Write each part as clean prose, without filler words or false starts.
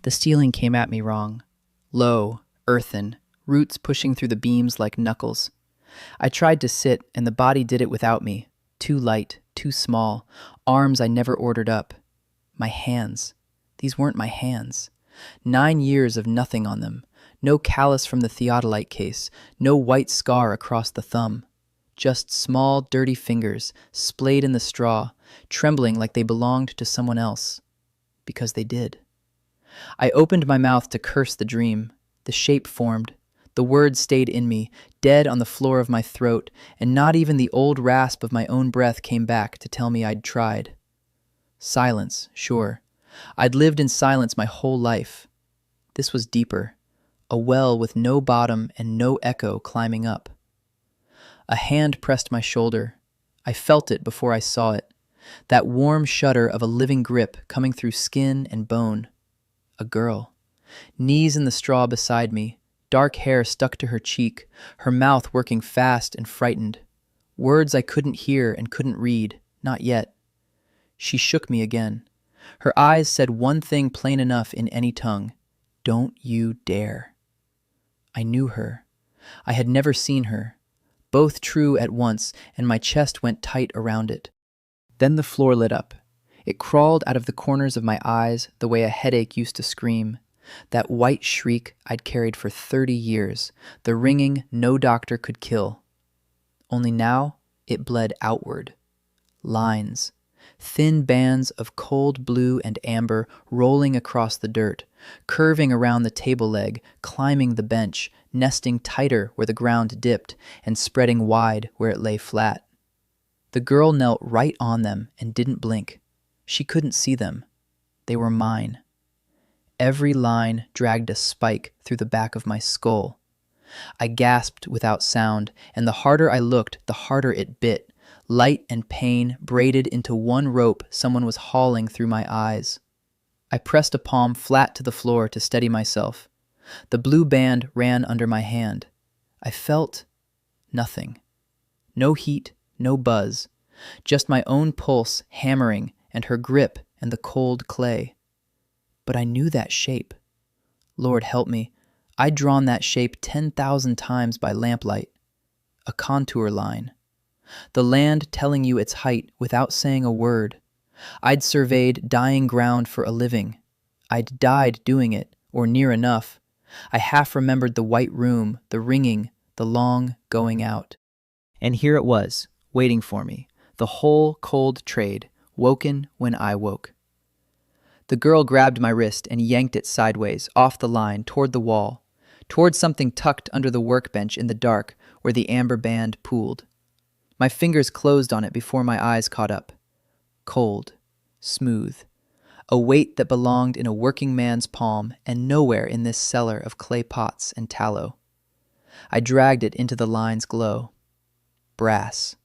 The ceiling came at me wrong. Low, earthen, roots pushing through the beams like knuckles. I tried to sit, and the body did it without me. Too light, too small, arms I never ordered up. My hands. These weren't my hands. 9 years of nothing on them. No callus from the theodolite case, no white scar across the thumb. Just small, dirty fingers, splayed in the straw, trembling like they belonged to someone else. Because they did. I opened my mouth to curse the dream. The shape formed. The words stayed in me, dead on the floor of my throat, and not even the old rasp of my own breath came back to tell me I'd tried. Silence, sure. I'd lived in silence my whole life. This was deeper. A well with no bottom and no echo climbing up. A hand pressed my shoulder. I felt it before I saw it. That warm shudder of a living grip coming through skin and bone. A girl. Knees in the straw beside me, dark hair stuck to her cheek, her mouth working fast and frightened. Words I couldn't hear and couldn't read, not yet. She shook me again. Her eyes said one thing plain enough in any tongue. Don't you dare. I knew her. I had never seen her. Both true at once, and my chest went tight around it. Then the floor lit up. It crawled out of the corners of my eyes the way a headache used to scream. That white shriek I'd carried for 30 years, the ringing no doctor could kill. Only now it bled outward. Lines. Thin bands of cold blue and amber rolling across the dirt, curving around the table leg, climbing the bench, nesting tighter where the ground dipped, and spreading wide where it lay flat. The girl knelt right on them and didn't blink. She couldn't see them. They were mine. Every line dragged a spike through the back of my skull. I gasped without sound, and the harder I looked, the harder it bit. Light and pain braided into one rope someone was hauling through my eyes. I pressed a palm flat to the floor to steady myself. The blue band ran under my hand. I felt nothing. No heat, no buzz. Just my own pulse hammering and her grip and the cold clay. But I knew that shape. Lord help me, I'd drawn that shape 10,000 times by lamplight. A contour line. The land telling you its height without saying a word. I'd surveyed dying ground for a living. I'd died doing it, or near enough. I half remembered the white room, the ringing, the long going out. And here it was, waiting for me, the whole cold trade, woken when I woke. The girl grabbed my wrist and yanked it sideways, off the line, toward the wall, toward something tucked under the workbench in the dark where the amber band pooled. My fingers closed on it before my eyes caught up. Cold, smooth, a weight that belonged in a working man's palm and nowhere in this cellar of clay pots and tallow. I dragged it into the line's glow. Brass.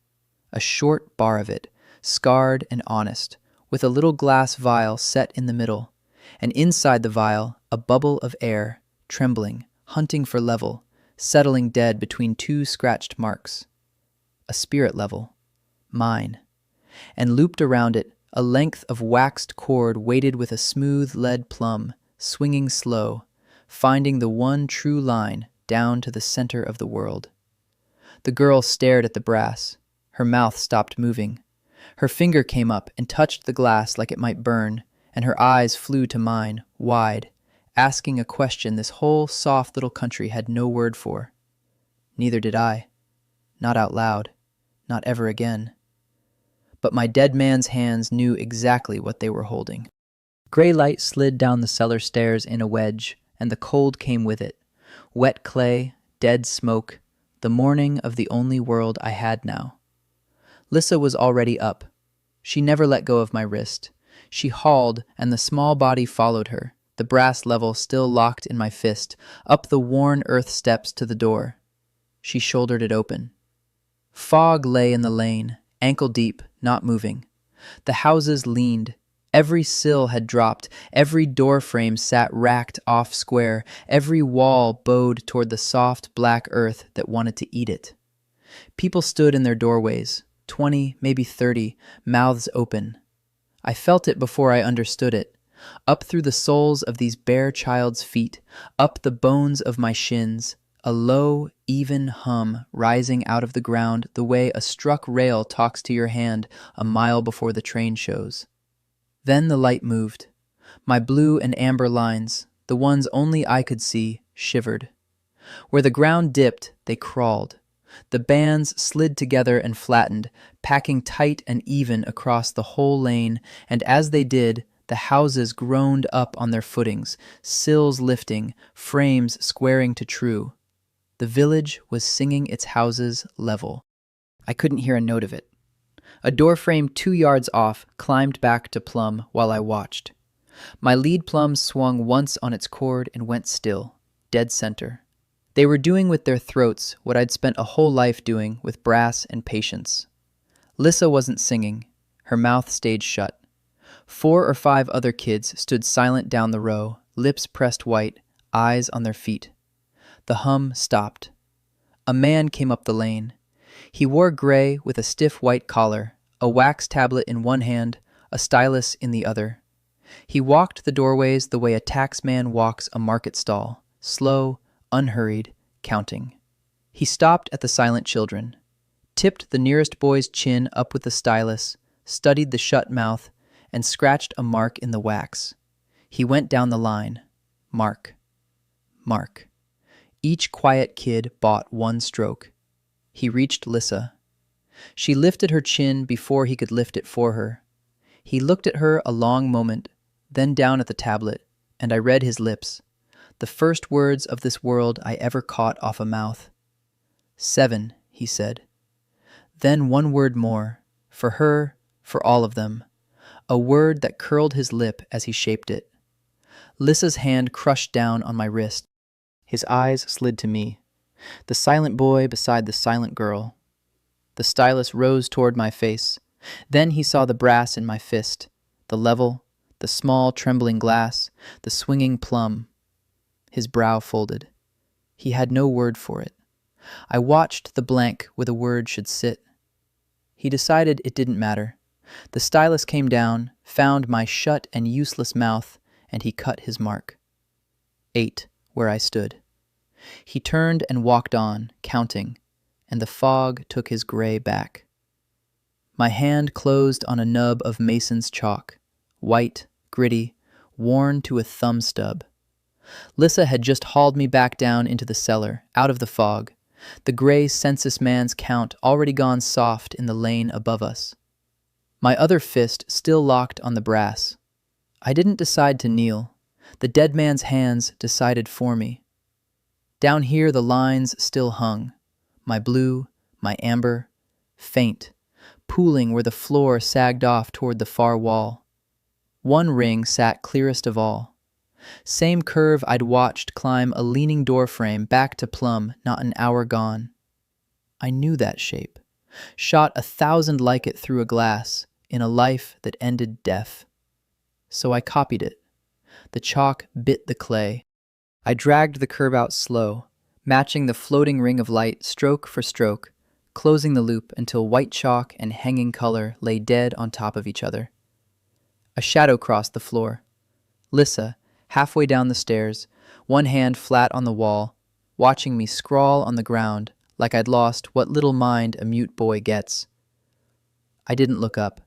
A short bar of it, scarred and honest, with a little glass vial set in the middle, and inside the vial a bubble of air, trembling, hunting for level, settling dead between two scratched marks. A spirit level, mine, and looped around it a length of waxed cord weighted with a smooth lead plumb, swinging slow, finding the one true line down to the center of the world. The girl stared at the brass. Her mouth stopped moving. Her finger came up and touched the glass like it might burn, and her eyes flew to mine, wide, asking a question this whole soft little country had no word for. Neither did I. Not out loud. Not ever again. But my dead man's hands knew exactly what they were holding. Gray light slid down the cellar stairs in a wedge, and the cold came with it. Wet clay, dead smoke, the morning of the only world I had now. Lissa was already up. She never let go of my wrist. She hauled, and the small body followed her, the brass level still locked in my fist, up the worn earth steps to the door. She shouldered it open. Fog lay in the lane, ankle deep, not moving. The houses leaned. Every sill had dropped. Every door frame sat racked off square. Every wall bowed toward the soft black earth that wanted to eat it. People stood in their doorways, 20, maybe 30, mouths open. I felt it before I understood it. up through the soles of these bare child's feet, up the bones of my shins, a low, even hum rising out of the ground the way a struck rail talks to your hand a mile before the train shows. Then the light moved. My blue and amber lines, the ones only I could see, shivered. Where the ground dipped, they crawled. The bands slid together and flattened, packing tight and even across the whole lane, and as they did, the houses groaned up on their footings, sills lifting, frames squaring to true. The village was singing its houses level. I couldn't hear a note of it. A doorframe 2 yards off climbed back to plumb while I watched. My lead plum swung once on its cord and went still, dead center. They were doing with their throats what I'd spent a whole life doing with brass and patience. Lissa wasn't singing. Her mouth stayed shut. 4 or 5 other kids stood silent down the row, lips pressed white, eyes on their feet. The hum stopped. A man came up the lane. He wore gray with a stiff white collar, a wax tablet in one hand, a stylus in the other. He walked the doorways the way a taxman walks a market stall, slow, unhurried, counting. He stopped at the silent children, tipped the nearest boy's chin up with the stylus, studied the shut mouth, and scratched a mark in the wax. He went down the line. Mark. Mark. Each quiet kid bought 1 stroke. He reached Lissa. She lifted her chin before he could lift it for her. He looked at her a long moment, then down at the tablet, and I read his lips, the first words of this world I ever caught off a mouth. 7, he said. Then 1 word more, for her, for all of them, a word that curled his lip as he shaped it. Lissa's hand crushed down on my wrist. His eyes slid to me, the silent boy beside the silent girl. The stylus rose toward my face. Then he saw the brass in my fist, the level, the small trembling glass, the swinging plum. His brow folded. He had no word for it. I watched the blank where the word should sit. He decided it didn't matter. The stylus came down, found my shut and useless mouth, and he cut his mark. 8, where I stood. He turned and walked on, counting, and the fog took his gray back. My hand closed on a nub of Mason's chalk, white, gritty, worn to a thumb stub. Lissa had just hauled me back down into the cellar, out of the fog, the gray census man's count already gone soft in the lane above us. My other fist still locked on the brass. I didn't decide to kneel. The dead man's hands decided for me. Down here the lines still hung, my blue, my amber, faint, pooling where the floor sagged off toward the far wall. 1 ring sat clearest of all. Same curve I'd watched climb a leaning doorframe back to plumb not an hour gone. I knew that shape, shot 1,000 like it through a glass in a life that ended death. So I copied it. The chalk bit the clay. I dragged the curve out slow, matching the floating ring of light stroke for stroke, closing the loop until white chalk and hanging color lay dead on top of each other. A shadow crossed the floor. Lissa, halfway down the stairs, 1 hand flat on the wall, watching me scrawl on the ground like I'd lost what little mind a mute boy gets. I didn't look up.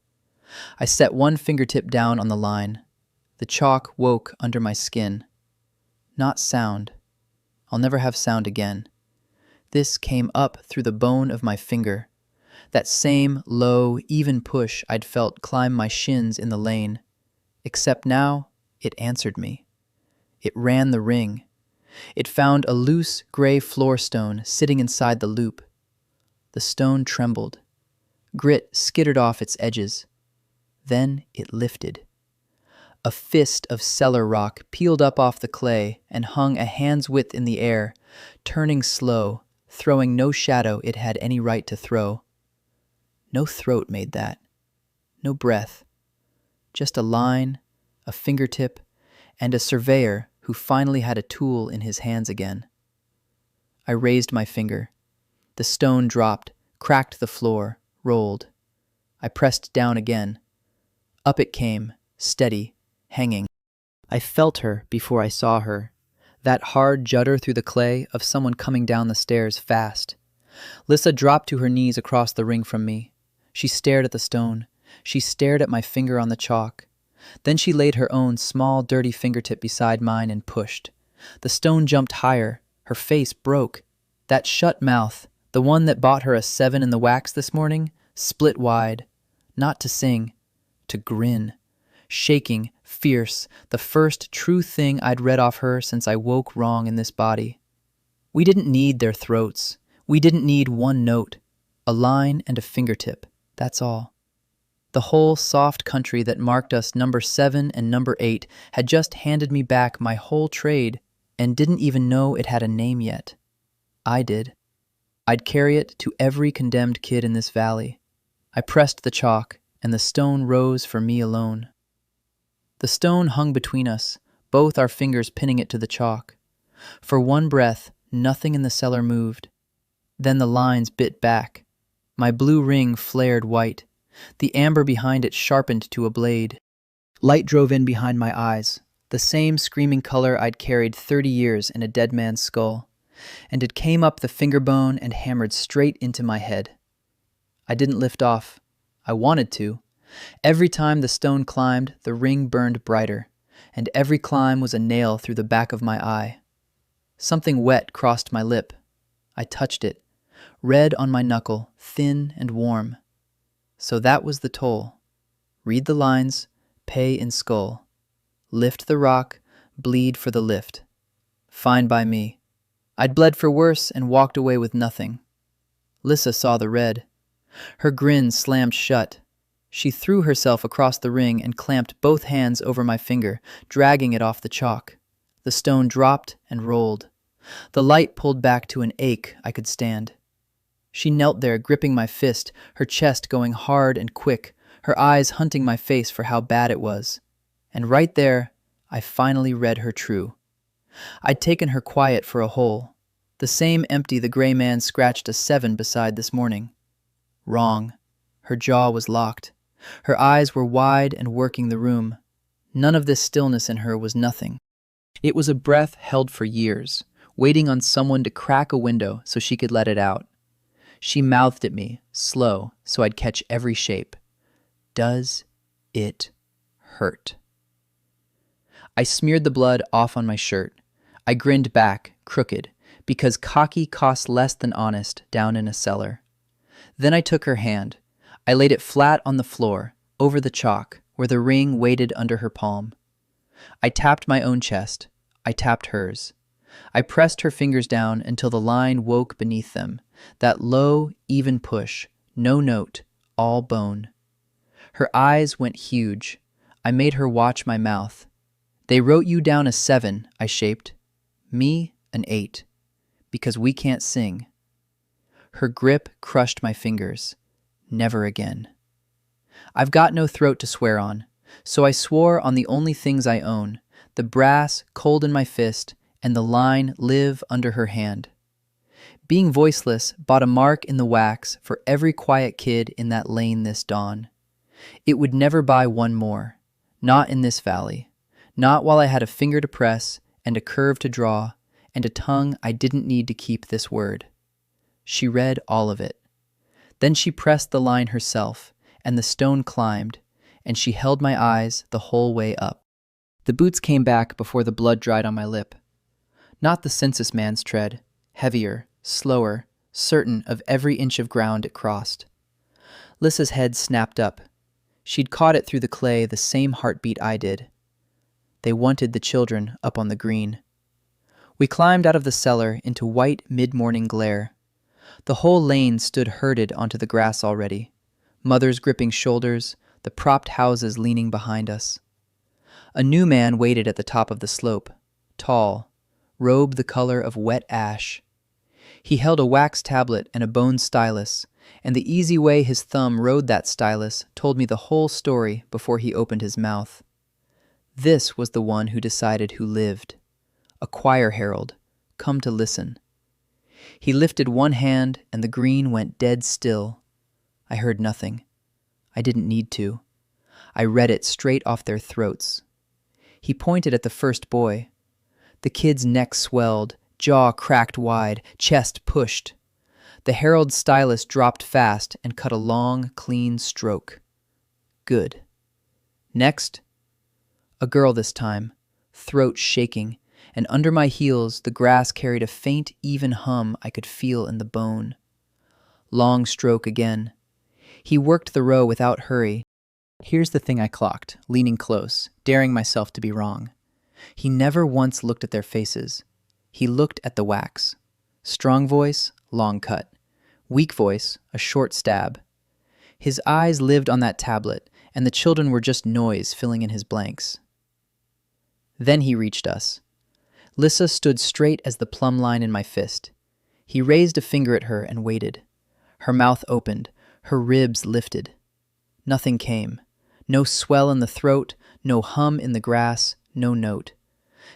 I set 1 fingertip down on the line. The chalk woke under my skin. Not sound. I'll never have sound again. This came up through the bone of my finger. That same low, even push I'd felt climb my shins in the lane. Except now, it answered me. It ran the ring. It found a loose, gray floor stone sitting inside the loop. The stone trembled. Grit skittered off its edges. Then it lifted. A fist of cellar rock peeled up off the clay and hung a hand's width in the air, turning slow, throwing no shadow it had any right to throw. No throat made that. No breath. Just a line, a fingertip, and a surveyor who finally had a tool in his hands again. I raised my finger. The stone dropped, cracked the floor, rolled. I pressed down again. Up it came, steady, hanging. I felt her before I saw her, that hard judder through the clay of someone coming down the stairs fast. Lissa dropped to her knees across the ring from me. She stared at the stone. She stared at my finger on the chalk. Then she laid her own small, dirty fingertip beside mine and pushed. The stone jumped higher. Her face broke. That shut mouth, the one that bought her a 7 in the wax this morning, split wide. Not to sing, to grin. Shaking, fierce, the first true thing I'd read off her since I woke wrong in this body. We didn't need their throats. We didn't need one note. A line and a fingertip, that's all. The whole soft country that marked us number 7 and number 8 had just handed me back my whole trade and didn't even know it had a name yet. I did. I'd carry it to every condemned kid in this valley. I pressed the chalk, and the stone rose for me alone. The stone hung between us, both our fingers pinning it to the chalk. For one breath, nothing in the cellar moved. Then the lines bit back. My blue ring flared white. The amber behind it sharpened to a blade. Light drove in behind my eyes, the same screaming color I'd carried 30 years in a dead man's skull, and it came up the finger bone and hammered straight into my head. I didn't lift off. I wanted to. Every time the stone climbed, the ring burned brighter, and every climb was a nail through the back of my eye. Something wet crossed my lip. I touched it, red on my knuckle, thin and warm. So that was the toll. Read the lines, pay in skull. Lift the rock, bleed for the lift. Fine by me. I'd bled for worse and walked away with nothing. Lissa saw the red. Her grin slammed shut. She threw herself across the ring and clamped both hands over my finger, dragging it off the chalk. The stone dropped and rolled. The light pulled back to an ache I could stand. She knelt there, gripping my fist, her chest going hard and quick, her eyes hunting my face for how bad it was. And right there, I finally read her true. I'd taken her quiet for a hole, the same empty the gray man scratched a 7 beside this morning. Wrong. Her jaw was locked. Her eyes were wide and working the room. None of this stillness in her was nothing. It was a breath held for years, waiting on someone to crack a window so she could let it out. She mouthed at me, slow, so I'd catch every shape. Does it hurt? I smeared the blood off on my shirt. I grinned back, crooked, because cocky costs less than honest down in a cellar. Then I took her hand. I laid it flat on the floor, over the chalk, where the ring waited under her palm. I tapped my own chest. I tapped hers. I pressed her fingers down until the line woke beneath them, that low, even push, no note, all bone. Her eyes went huge. I made her watch my mouth. They wrote you down a 7, I shaped. Me, an 8. Because we can't sing. Her grip crushed my fingers. Never again. I've got no throat to swear on, so I swore on the only things I own, the brass cold in my fist and the line live under her hand. Being voiceless bought a mark in the wax for every quiet kid in that lane this dawn. It would never buy one more, not in this valley, not while I had a finger to press and a curve to draw and a tongue I didn't need to keep this word. She read all of it. Then she pressed the line herself, and the stone climbed, and she held my eyes the whole way up. The boots came back before the blood dried on my lip. Not the census man's tread, heavier, slower, certain of every inch of ground it crossed. Lissa's head snapped up. She'd caught it through the clay the same heartbeat I did. They wanted the children up on the green. We climbed out of the cellar into white mid-morning glare. The whole lane stood herded onto the grass already, mothers gripping shoulders, the propped houses leaning behind us. A new man waited at the top of the slope, tall, robe the color of wet ash. He held a wax tablet and a bone stylus, and the easy way his thumb rode that stylus told me the whole story before he opened his mouth. This was the one who decided who lived. A choir herald, come to listen. He lifted one hand and the green went dead still. I heard nothing. I didn't need to. I read it straight off their throats. He pointed at the first boy. The kid's neck swelled, jaw cracked wide, chest pushed. The Herald's stylus dropped fast and cut a long, clean stroke. Good. Next, a girl this time, throat shaking, and under my heels the grass carried a faint, even hum I could feel in the bone. Long stroke again. He worked the row without hurry. Here's the thing I clocked, leaning close, daring myself to be wrong. He never once looked at their faces. He looked at the wax. Strong voice, long cut. Weak voice, a short stab. His eyes lived on that tablet, and the children were just noise filling in his blanks. Then he reached us. Lissa stood straight as the plumb line in my fist. He raised a finger at her and waited. Her mouth opened, her ribs lifted. Nothing came. No swell in the throat, no hum in the grass, no note.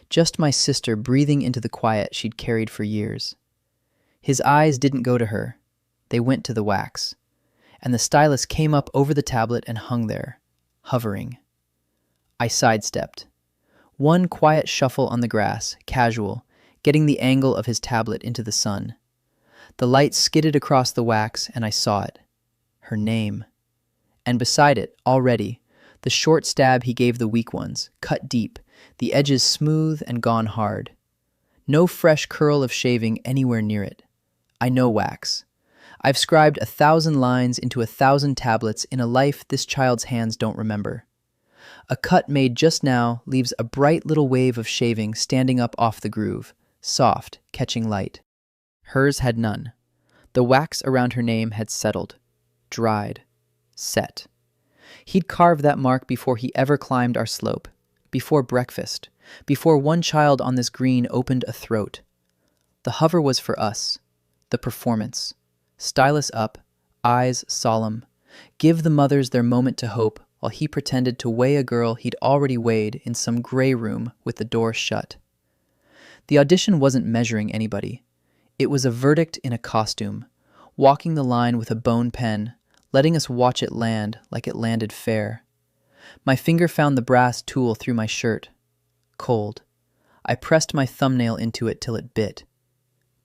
Just my sister breathing into the quiet she'd carried for years. His eyes didn't go to her. They went to the wax. And the stylus came up over the tablet and hung there, hovering. I sidestepped. One quiet shuffle on the grass, casual, getting the angle of his tablet into the sun. The light skidded across the wax, and I saw it. Her name. And beside it, already, the short stab he gave the weak ones, cut deep, the edges smooth and gone hard. No fresh curl of shaving anywhere near it. I know wax. I've scribed 1,000 lines into 1,000 tablets in a life this child's hands don't remember. A cut made just now leaves a bright little wave of shaving standing up off the groove, soft, catching light. Hers had none. The wax around her name had settled, dried, set. He'd carved that mark before he ever climbed our slope, before breakfast, before one child on this green opened a throat. The hover was for us, the performance. Stylus up, eyes solemn. Give the mothers their moment to hope while he pretended to weigh a girl he'd already weighed in some gray room with the door shut. The audition wasn't measuring anybody. It was a verdict in a costume, walking the line with a bone pen, letting us watch it land like it landed fair. My finger found the brass tool through my shirt. Cold. I pressed my thumbnail into it till it bit.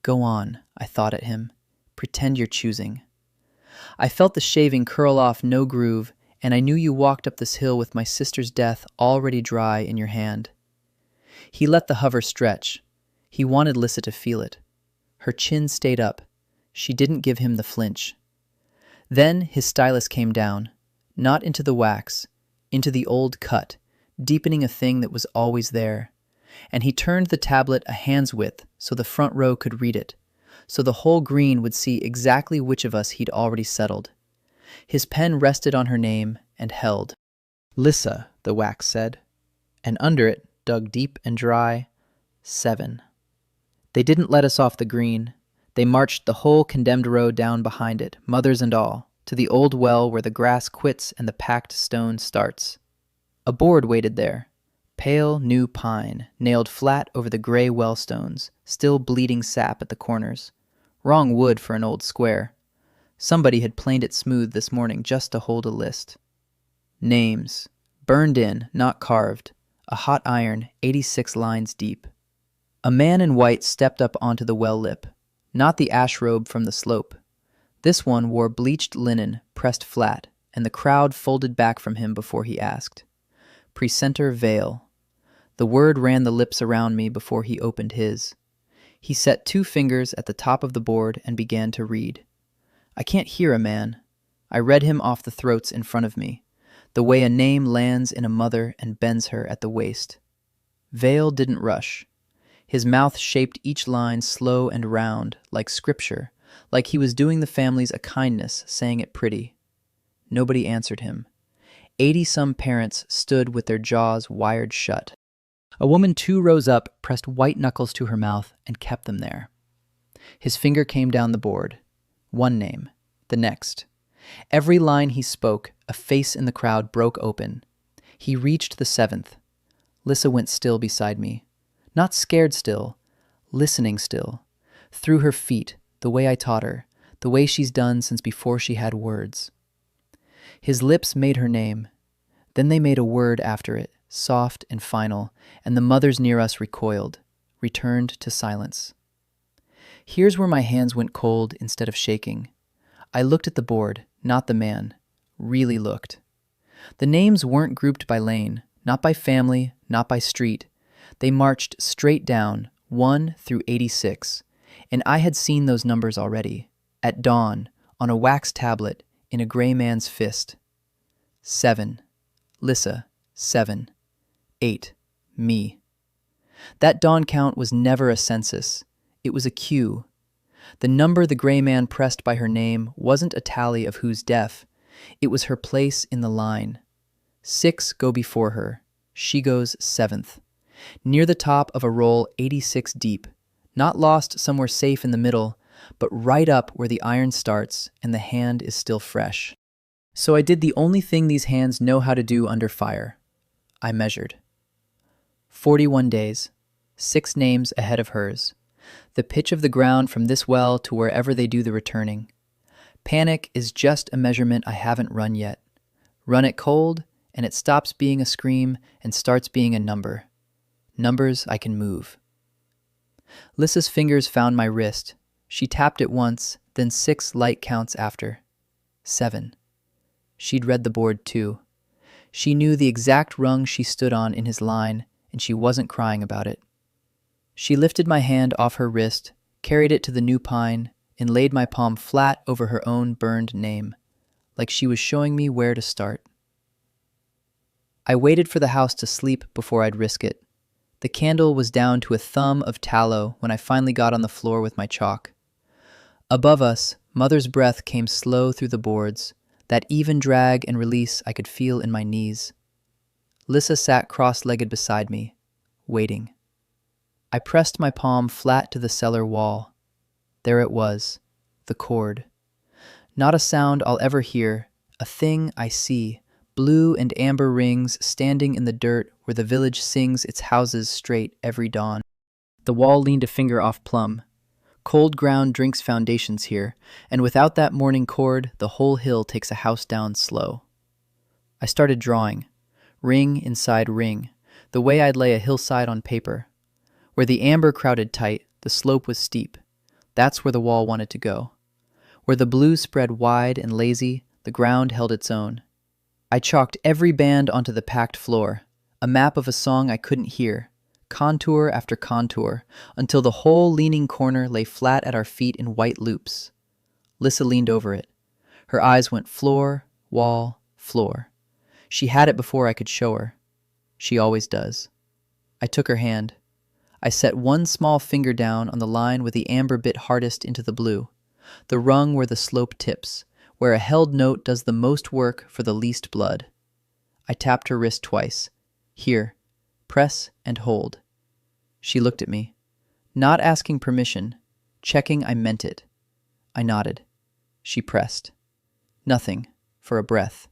Go on, I thought at him. Pretend you're choosing. I felt the shaving curl off no groove, and I knew you walked up this hill with my sister's death already dry in your hand. He let the hover stretch. He wanted Lissa to feel it. Her chin stayed up. She didn't give him the flinch. Then his stylus came down, not into the wax, into the old cut, deepening a thing that was always there. And he turned the tablet a hand's width so the front row could read it, so the whole green would see exactly which of us he'd already settled. His pen rested on her name and held. Lissa, the wax said, and under it, dug deep and dry, 7. They didn't let us off the green. They marched the whole condemned row down behind it, mothers and all, to the old well where the grass quits and the packed stone starts. A board waited there, pale new pine, nailed flat over the gray well stones, still bleeding sap at the corners. Wrong wood for an old square. Somebody had planed it smooth this morning just to hold a list. Names. Burned in, not carved. A hot iron, 86 lines deep. A man in white stepped up onto the well lip. Not the ash robe from the slope. This one wore bleached linen, pressed flat, and the crowd folded back from him before he asked. Precentor Vale. The word ran the lips around me before he opened his. He set 2 fingers at the top of the board and began to read. I can't hear a man. I read him off the throats in front of me, the way a name lands in a mother and bends her at the waist. Vale didn't rush. His mouth shaped each line slow and round, like scripture, like he was doing the families a kindness, saying it pretty. Nobody answered him. 80-some parents stood with their jaws wired shut. A woman 2 rows up, pressed white knuckles to her mouth, and kept them there. His finger came down the board. One name, the next. Every line he spoke, a face in the crowd broke open. He reached the 7th. Lissa went still beside me. Not scared still, listening still. Through her feet, the way I taught her, the way she's done since before she had words. His lips made her name. Then they made a word after it, soft and final, and the mothers near us recoiled, returned to silence. Here's where my hands went cold instead of shaking. I looked at the board, not the man. Really looked. The names weren't grouped by lane, not by family, not by street. They marched straight down, 1 through 86, and I had seen those numbers already, at dawn, on a wax tablet, in a gray man's fist. 7. Lissa, 7. 8. Me. That dawn count was never a census. It was a cue. The number the gray man pressed by her name wasn't a tally of who's deaf. It was her place in the line. 6 go before her. She goes 7th. Near the top of a roll 86 deep. Not lost somewhere safe in the middle, but right up where the iron starts and the hand is still fresh. So I did the only thing these hands know how to do under fire. I measured. 41 days. 6 names ahead of hers. The pitch of the ground from this well to wherever they do the returning. Panic is just a measurement I haven't run yet. Run it cold, and it stops being a scream and starts being a number. Numbers I can move. Lissa's fingers found my wrist. She tapped it once, then 6 light counts after. 7. She'd read the board too. She knew the exact rung she stood on in his line, and she wasn't crying about it. She lifted my hand off her wrist, carried it to the new pine, and laid my palm flat over her own burned name, like she was showing me where to start. I waited for the house to sleep before I'd risk it. The candle was down to a thumb of tallow when I finally got on the floor with my chalk. Above us, Mother's breath came slow through the boards, that even drag and release I could feel in my knees. Lissa sat cross-legged beside me, waiting. I pressed my palm flat to the cellar wall. There it was, the cord. Not a sound I'll ever hear, a thing I see, blue and amber rings standing in the dirt where the village sings its houses straight every dawn. The wall leaned a finger off plumb. Cold ground drinks foundations here, and without that morning cord, the whole hill takes a house down slow. I started drawing, ring inside ring, the way I'd lay a hillside on paper. Where the amber crowded tight, the slope was steep. That's where the wall wanted to go. Where the blue spread wide and lazy, the ground held its own. I chalked every band onto the packed floor, a map of a song I couldn't hear, contour after contour, until the whole leaning corner lay flat at our feet in white loops. Lissa leaned over it. Her eyes went floor, wall, floor. She had it before I could show her. She always does. I took her hand. I set one small finger down on the line where the amber bit hardest into the blue, the rung where the slope tips, where a held note does the most work for the least blood. I tapped her wrist twice. Here, press and hold. She looked at me, not asking permission, checking I meant it. I nodded. She pressed. Nothing, for a breath.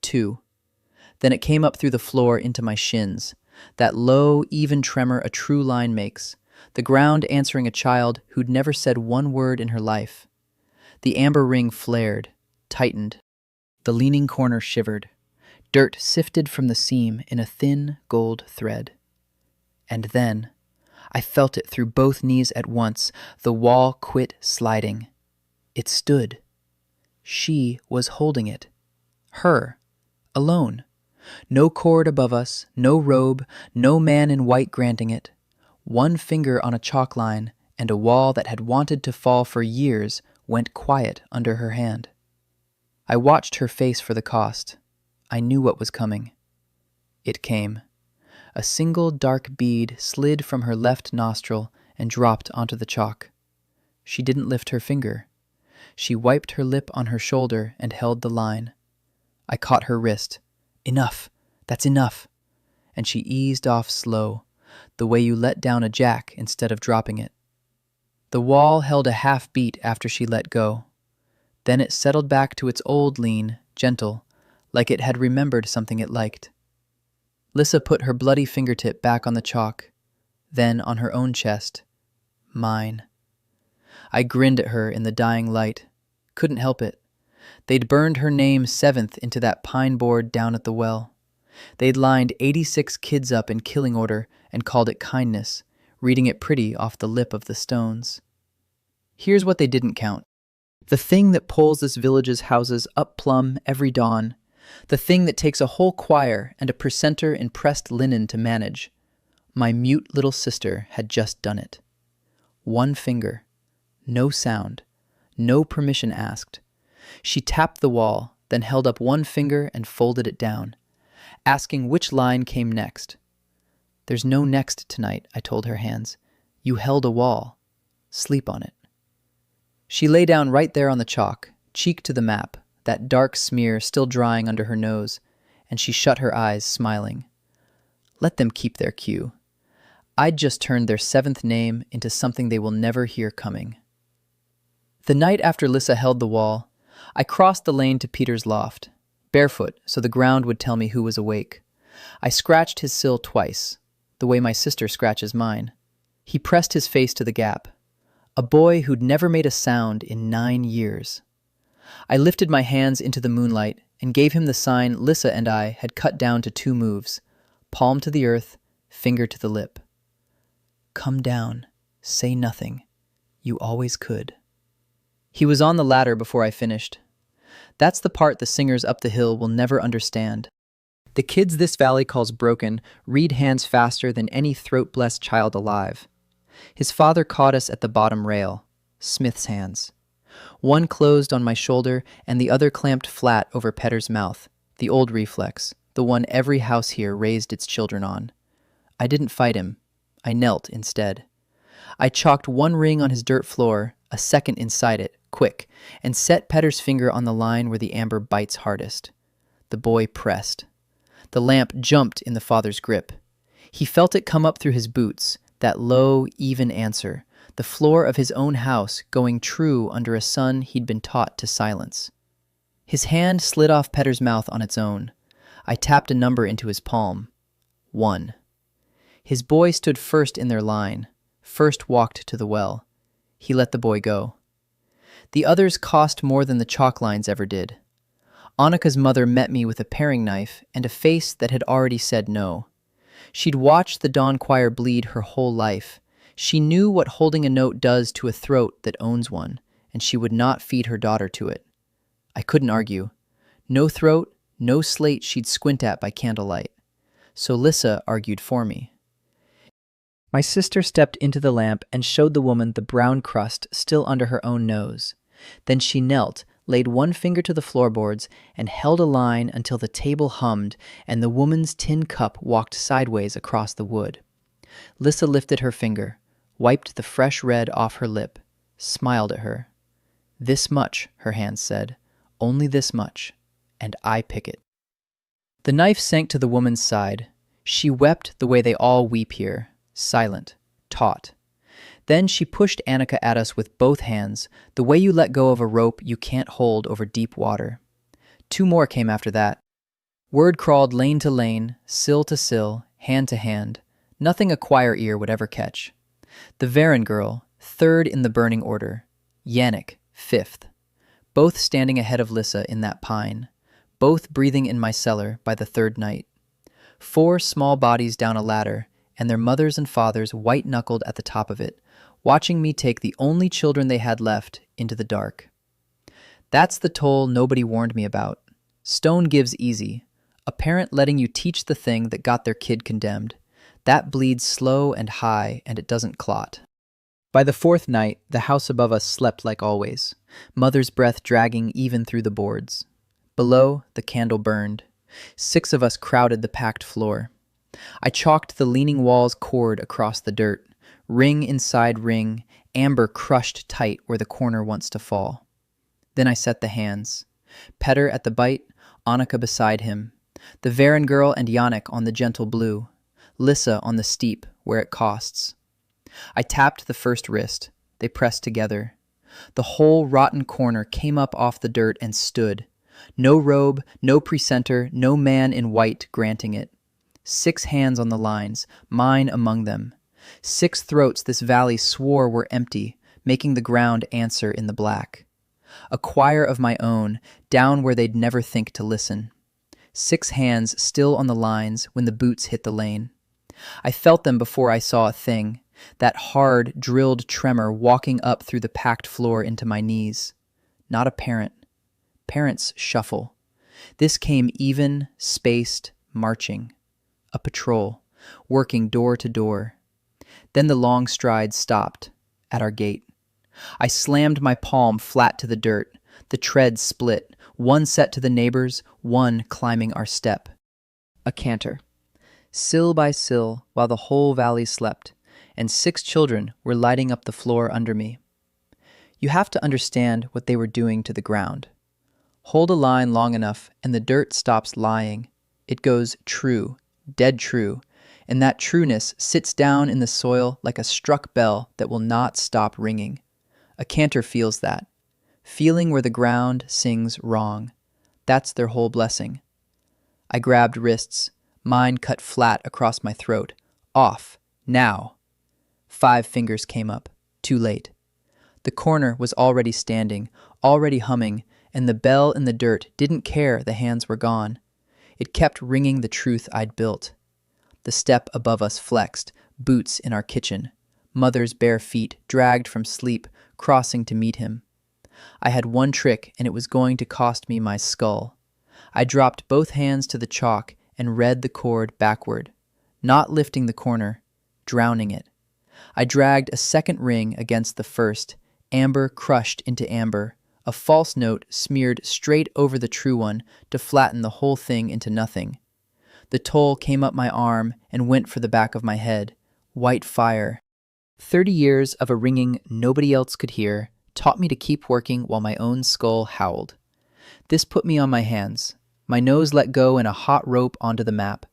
2. Then it came up through the floor into my shins, that low, even tremor a true line makes, the ground answering a child who'd never said one word in her life. The amber ring flared, tightened. The leaning corner shivered. Dirt sifted from the seam in a thin gold thread. And then, I felt it through both knees at once, the wall quit sliding. It stood. She was holding it. Her. Alone. No cord above us, no robe, no man in white granting it. One finger on a chalk line, and a wall that had wanted to fall for years went quiet under her hand. I watched her face for the cost. I knew what was coming. It came. A single dark bead slid from her left nostril and dropped onto the chalk. She didn't lift her finger. She wiped her lip on her shoulder and held the line. I caught her wrist. Enough. That's enough. And she eased off slow, the way you let down a jack instead of dropping it. The wall held a half beat after she let go. Then it settled back to its old lean, gentle, like it had remembered something it liked. Lissa put her bloody fingertip back on the chalk, then on her own chest. Mine. I grinned at her in the dying light. Couldn't help it. They'd burned her name 7th into that pine board down at the well. They'd lined 86 kids up in killing order and called it kindness, reading it pretty off the lip of the stones. Here's what they didn't count. The thing that pulls this village's houses up plumb every dawn. The thing that takes a whole choir and a precentor in pressed linen to manage. My mute little sister had just done it. One finger. No sound. No permission asked. She tapped the wall, then held up one finger and folded it down, asking which line came next. There's no next tonight, I told her hands. You held a wall. Sleep on it. She lay down right there on the chalk, cheek to the map, that dark smear still drying under her nose, and she shut her eyes, smiling. Let them keep their cue. I'd just turned their seventh name into something they will never hear coming. The night after Lissa held the wall, I crossed the lane to Peter's loft, barefoot so the ground would tell me who was awake. I scratched his sill twice, the way my sister scratches mine. He pressed his face to the gap. A boy who'd never made a sound in 9 years. I lifted my hands into the moonlight and gave him the sign Lissa and I had cut down to 2 moves, palm to the earth, finger to the lip. Come down, say nothing. You always could. He was on the ladder before I finished. That's the part the singers up the hill will never understand. The kids this valley calls broken read hands faster than any throat-blessed child alive. His father caught us at the bottom rail, Smith's hands. One closed on my shoulder and the other clamped flat over Petter's mouth, the old reflex, the one every house here raised its children on. I didn't fight him. I knelt instead. I chalked one ring on his dirt floor, a second inside it, quick, and set Petter's finger on the line where the amber bites hardest. The boy pressed. The lamp jumped in the father's grip. He felt it come up through his boots, that low, even answer, the floor of his own house going true under a sun he'd been taught to silence. His hand slid off Petter's mouth on its own. I tapped a number into his palm. 1. His boy stood first in their line, first walked to the well. He let the boy go. The others cost more than the chalk lines ever did. Annika's mother met me with a paring knife and a face that had already said no. She'd watched the dawn choir bleed her whole life. She knew what holding a note does to a throat that owns one, and she would not feed her daughter to it. I couldn't argue. No throat, no slate she'd squint at by candlelight. So Lissa argued for me. My sister stepped into the lamp and showed the woman the brown crust still under her own nose. Then she knelt, laid one finger to the floorboards, and held a line until the table hummed and the woman's tin cup walked sideways across the wood. Lissa lifted her finger, wiped the fresh red off her lip, smiled at her. This much, her hands said, only this much, and I pick it. The knife sank to the woman's side. She wept the way they all weep here, silent, taut. Then she pushed Annika at us with both hands, the way you let go of a rope you can't hold over deep water. 2 more came after that. Word crawled lane to lane, sill to sill, hand to hand. Nothing a choir ear would ever catch. The Varan girl, 3rd in the burning order. Yannick, 5th. Both standing ahead of Lissa in that pine. Both breathing in my cellar by the 3rd night. 4 small bodies down a ladder, and their mothers and fathers white-knuckled at the top of it, watching me take the only children they had left into the dark. That's the toll nobody warned me about. Stone gives easy. A parent letting you teach the thing that got their kid condemned. That bleeds slow and high, and it doesn't clot. By the 4th night, the house above us slept like always, mother's breath dragging even through the boards. Below, the candle burned. 6 of us crowded the packed floor. I chalked the leaning wall's cord across the dirt. Ring inside ring, amber crushed tight where the corner wants to fall. Then I set the hands. Petter at the bite, Annika beside him. The Varan girl and Yannick on the gentle blue. Lissa on the steep, where it costs. I tapped the first wrist. They pressed together. The whole rotten corner came up off the dirt and stood. No robe, no precentor, no man in white granting it. 6 hands on the lines, mine among them. 6 throats this valley swore were empty, making the ground answer in the black. A choir of my own, down where they'd never think to listen. 6 hands still on the lines when the boots hit the lane. I felt them before I saw a thing, that hard, drilled tremor walking up through the packed floor into my knees. Not a parent. Parents shuffle. This came even, spaced, marching. A patrol, working door to door. Then the long strides stopped, at our gate. I slammed my palm flat to the dirt. The treads split, one set to the neighbors, one climbing our step. A canter. Sill by sill, while the whole valley slept, and 6 children were lighting up the floor under me. You have to understand what they were doing to the ground. Hold a line long enough, and the dirt stops lying. It goes true, dead true, and that trueness sits down in the soil like a struck bell that will not stop ringing. A canter feels that. Feeling where the ground sings wrong. That's their whole blessing. I grabbed wrists, mine cut flat across my throat. Off, now. 5 fingers came up, too late. The corner was already standing, already humming, and the bell in the dirt didn't care the hands were gone. It kept ringing the truth I'd built. The step above us flexed, boots in our kitchen. Mother's bare feet dragged from sleep, crossing to meet him. I had one trick, and it was going to cost me my skull. I dropped both hands to the chalk and read the chord backward, not lifting the corner, drowning it. I dragged a second ring against the first, amber crushed into amber, a false note smeared straight over the true one to flatten the whole thing into nothing. The toll came up my arm and went for the back of my head, white fire. 30 years of a ringing nobody else could hear taught me to keep working while my own skull howled. This put me on my hands. My nose let go and a hot rope onto the map.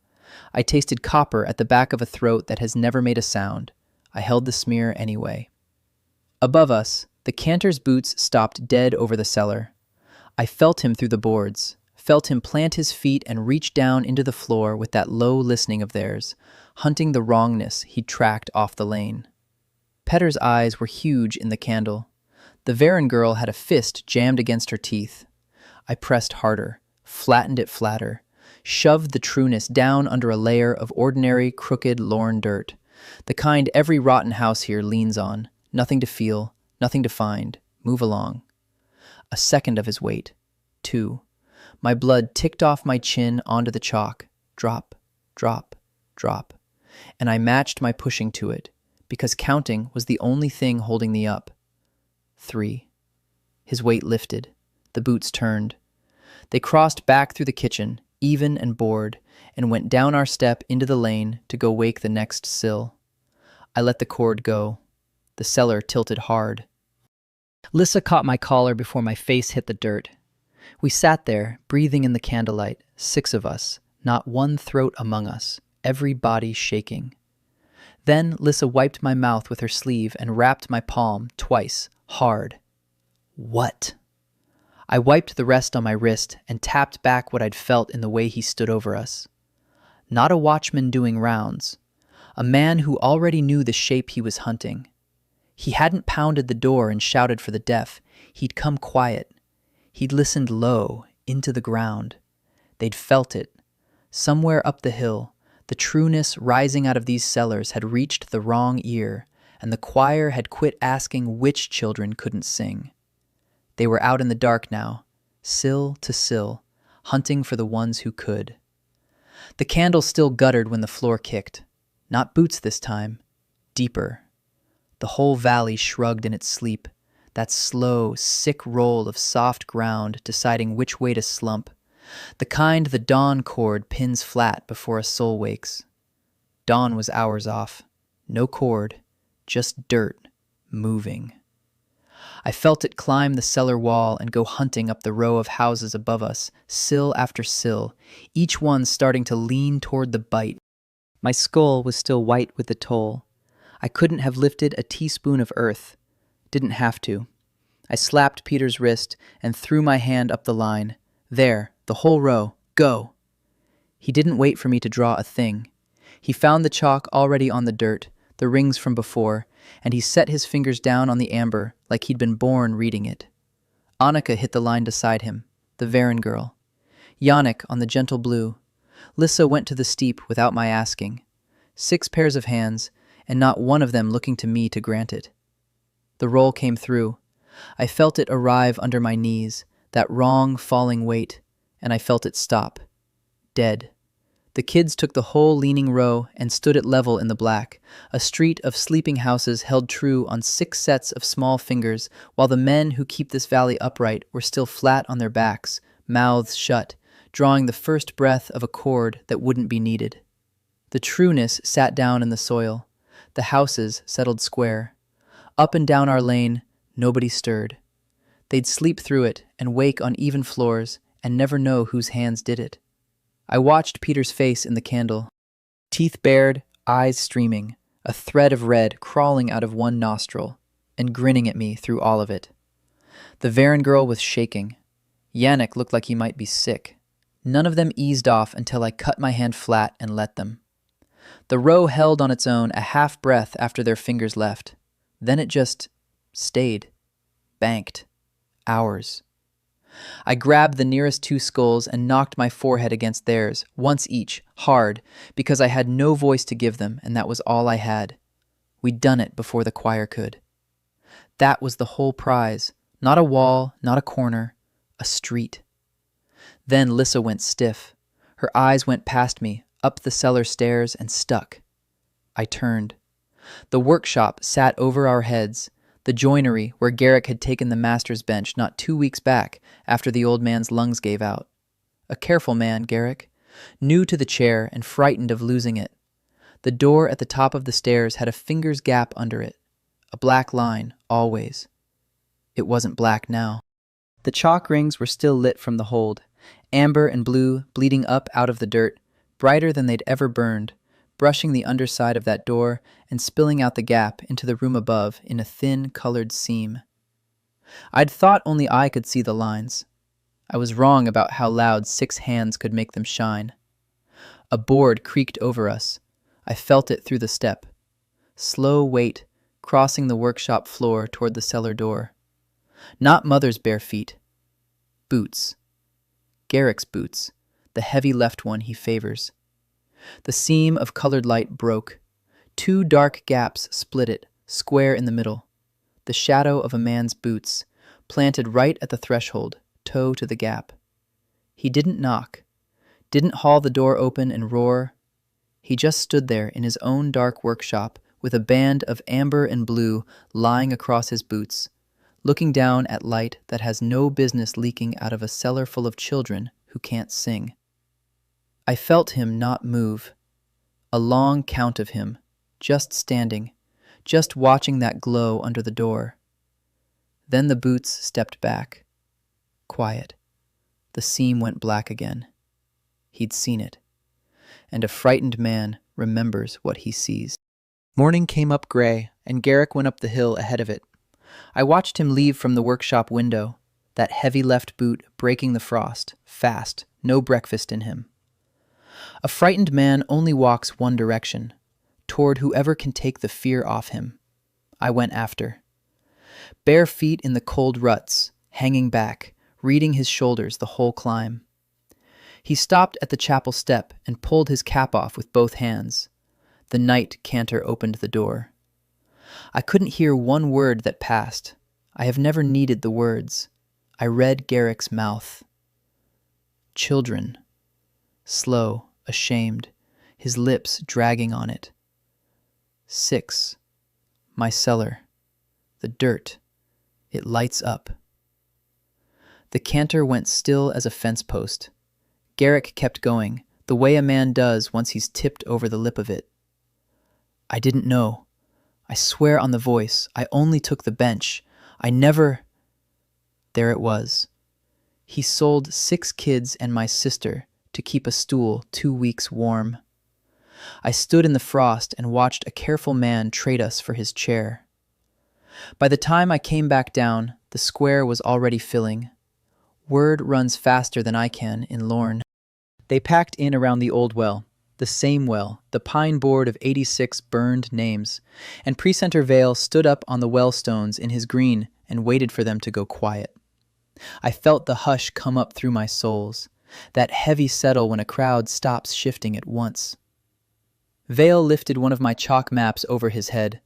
I tasted copper at the back of a throat that has never made a sound. I held the smear anyway. Above us, the canter's boots stopped dead over the cellar. I felt him through the boards, felt him plant his feet and reach down into the floor with that low listening of theirs, hunting the wrongness he'd tracked off the lane. Petter's eyes were huge in the candle. The Varan girl had a fist jammed against her teeth. I pressed harder, flattened it flatter, shoved the trueness down under a layer of ordinary, crooked, lorn dirt, the kind every rotten house here leans on, nothing to feel, nothing to find, move along. A second of his weight, 2. My blood ticked off my chin onto the chalk, drop, drop, drop, and I matched my pushing to it, because counting was the only thing holding me up. 3. His weight lifted. The boots turned. They crossed back through the kitchen, even and bored, and went down our step into the lane to go wake the next sill. I let the cord go. The cellar tilted hard. Lissa caught my collar before my face hit the dirt. We sat there, breathing in the candlelight, 6 of us, not one throat among us, every body shaking. Then Lissa wiped my mouth with her sleeve and rapped my palm twice, hard. What? I wiped the rest on my wrist and tapped back what I'd felt in the way he stood over us. Not a watchman doing rounds. A man who already knew the shape he was hunting. He hadn't pounded the door and shouted for the deaf. He'd come quiet. He'd listened low, into the ground. They'd felt it. Somewhere up the hill, the trueness rising out of these cellars had reached the wrong ear, and the choir had quit asking which children couldn't sing. They were out in the dark now, sill to sill, hunting for the ones who could. The candle still guttered when the floor kicked. Not boots this time. Deeper. The whole valley shrugged in its sleep, that slow, sick roll of soft ground deciding which way to slump, the kind the dawn cord pins flat before a soul wakes. Dawn was hours off. No cord, just dirt, moving. I felt it climb the cellar wall and go hunting up the row of houses above us, sill after sill, each one starting to lean toward the bite. My skull was still white with the toll. I couldn't have lifted a teaspoon of earth. Didn't have to. I slapped Peter's wrist and threw my hand up the line. There, the whole row. Go! He didn't wait for me to draw a thing. He found the chalk already on the dirt, the rings from before, and he set his fingers down on the amber like he'd been born reading it. Annika hit the line beside him, the Varan girl. Yannick on the gentle blue. Lissa went to the steep without my asking. 6 pairs of hands, and not one of them looking to me to grant it. The roll came through. I felt it arrive under my knees, that wrong falling weight, and I felt it stop. Dead. The kids took the whole leaning row and stood at level in the black, a street of sleeping houses held true on 6 sets of small fingers, while the men who keep this valley upright were still flat on their backs, mouths shut, drawing the first breath of a chord that wouldn't be needed. The trueness sat down in the soil. The houses settled square. Up and down our lane, nobody stirred. They'd sleep through it and wake on even floors and never know whose hands did it. I watched Peter's face in the candle. Teeth bared, eyes streaming, a thread of red crawling out of one nostril, and grinning at me through all of it. The Varen girl was shaking. Yannick looked like he might be sick. None of them eased off until I cut my hand flat and let them. The row held on its own a half breath after their fingers left. Then it just stayed. Banked. Hours. I grabbed the nearest 2 skulls and knocked my forehead against theirs, once each, hard, because I had no voice to give them, and that was all I had. We'd done it before the choir could. That was the whole prize. Not a wall, not a corner, a street. Then Lissa went stiff. Her eyes went past me, up the cellar stairs, and stuck. I turned. The workshop sat over our heads, the joinery where Garrick had taken the master's bench not 2 weeks back after the old man's lungs gave out. A careful man, Garrick, new to the chair and frightened of losing it. The door at the top of the stairs had a finger's gap under it, a black line, always. It wasn't black now. The chalk rings were still lit from the hold, amber and blue bleeding up out of the dirt, brighter than they'd ever burned, brushing the underside of that door and spilling out the gap into the room above in a thin, colored seam. I'd thought only I could see the lines. I was wrong about how loud 6 hands could make them shine. A board creaked over us. I felt it through the step. Slow weight, crossing the workshop floor toward the cellar door. Not Mother's bare feet. Boots. Garrick's boots, the heavy left one he favors. The seam of colored light broke. 2 dark gaps split it, square in the middle. The shadow of a man's boots, planted right at the threshold, toe to the gap. He didn't knock, didn't haul the door open and roar. He just stood there in his own dark workshop with a band of amber and blue lying across his boots, looking down at light that has no business leaking out of a cellar full of children who can't sing. I felt him not move. A long count of him, just standing, just watching that glow under the door. Then the boots stepped back. Quiet. The seam went black again. He'd seen it. And a frightened man remembers what he sees. Morning came up gray, and Garrick went up the hill ahead of it. I watched him leave from the workshop window, that heavy left boot breaking the frost, fast, no breakfast in him. A frightened man only walks one direction, toward whoever can take the fear off him. I went after. Bare feet in the cold ruts, hanging back, reading his shoulders the whole climb. He stopped at the chapel step and pulled his cap off with both hands. The night cantor opened the door. I couldn't hear one word that passed. I have never needed the words. I read Garrick's mouth. Children. Slow, ashamed, his lips dragging on it. 6. My cellar. The dirt. It lights up. The cantor went still as a fence post. Garrick kept going, the way a man does once he's tipped over the lip of it. I didn't know. I swear on the voice, I only took the bench. I never... There it was. He sold 6 kids and my sister to keep a stool 2 weeks warm. I stood in the frost and watched a careful man trade us for his chair. By the time I came back down, the square was already filling. Word runs faster than I can in Lorne. They packed in around the old well, the same well, the pine board of 86 burned names, and Precentor Vale stood up on the well stones in his green and waited for them to go quiet. I felt the hush come up through my soles, that heavy settle when a crowd stops shifting at once. Vale lifted one of my chalk maps over his head.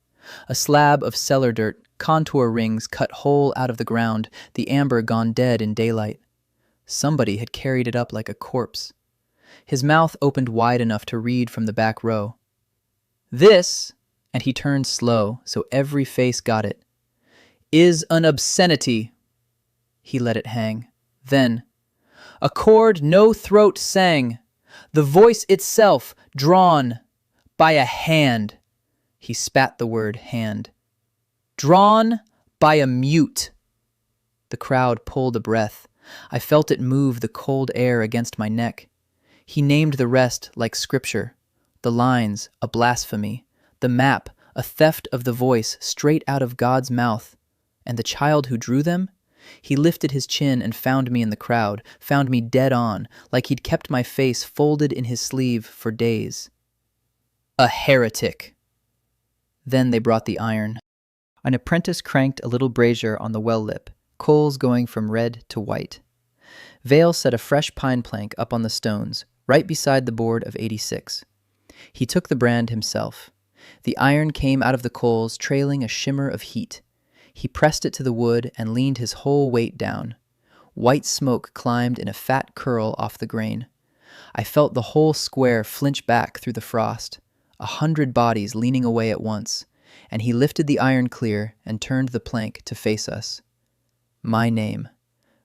A slab of cellar dirt, contour rings cut whole out of the ground, the amber gone dead in daylight. Somebody had carried it up like a corpse. His mouth opened wide enough to read from the back row. "This," and he turned slow so every face got it, "is an obscenity." He let it hang. Then, "A chord no throat sang, the voice itself drawn by a hand." He spat the word hand. "Drawn by a mute." The crowd pulled a breath. I felt it move the cold air against my neck. He named the rest like scripture. The lines, a blasphemy. The map, a theft of the voice straight out of God's mouth. And the child who drew them? He lifted his chin and found me in the crowd, found me dead on, like he'd kept my face folded in his sleeve for days. "A heretic." Then they brought the iron. An apprentice cranked a little brazier on the well lip, coals going from red to white. Vale set a fresh pine plank up on the stones, right beside the board of 86. He took the brand himself. The iron came out of the coals, trailing a shimmer of heat. He pressed it to the wood and leaned his whole weight down. White smoke climbed in a fat curl off the grain. I felt the whole square flinch back through the frost, 100 bodies leaning away at once, and he lifted the iron clear and turned the plank to face us. My name,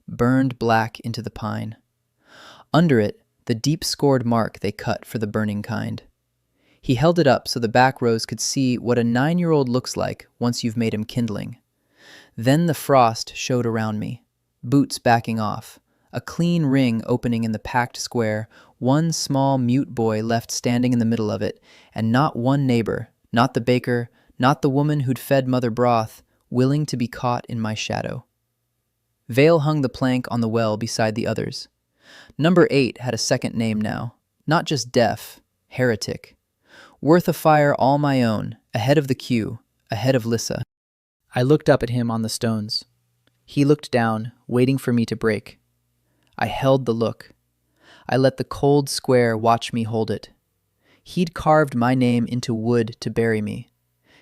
burned black into the pine. Under it, the deep-scored mark they cut for the burning kind. He held it up so the back rows could see what a 9-year-old looks like once you've made him kindling. Then the frost showed around me, boots backing off, a clean ring opening in the packed square, one small mute boy left standing in the middle of it, and not one neighbor, not the baker, not the woman who'd fed Mother broth, willing to be caught in my shadow. Vale hung the plank on the well beside the others. Number 8 had a second name now, not just deaf, heretic. Worth a fire all my own, ahead of the queue, ahead of Lissa. I looked up at him on the stones. He looked down, waiting for me to break. I held the look. I let the cold square watch me hold it. He'd carved my name into wood to bury me.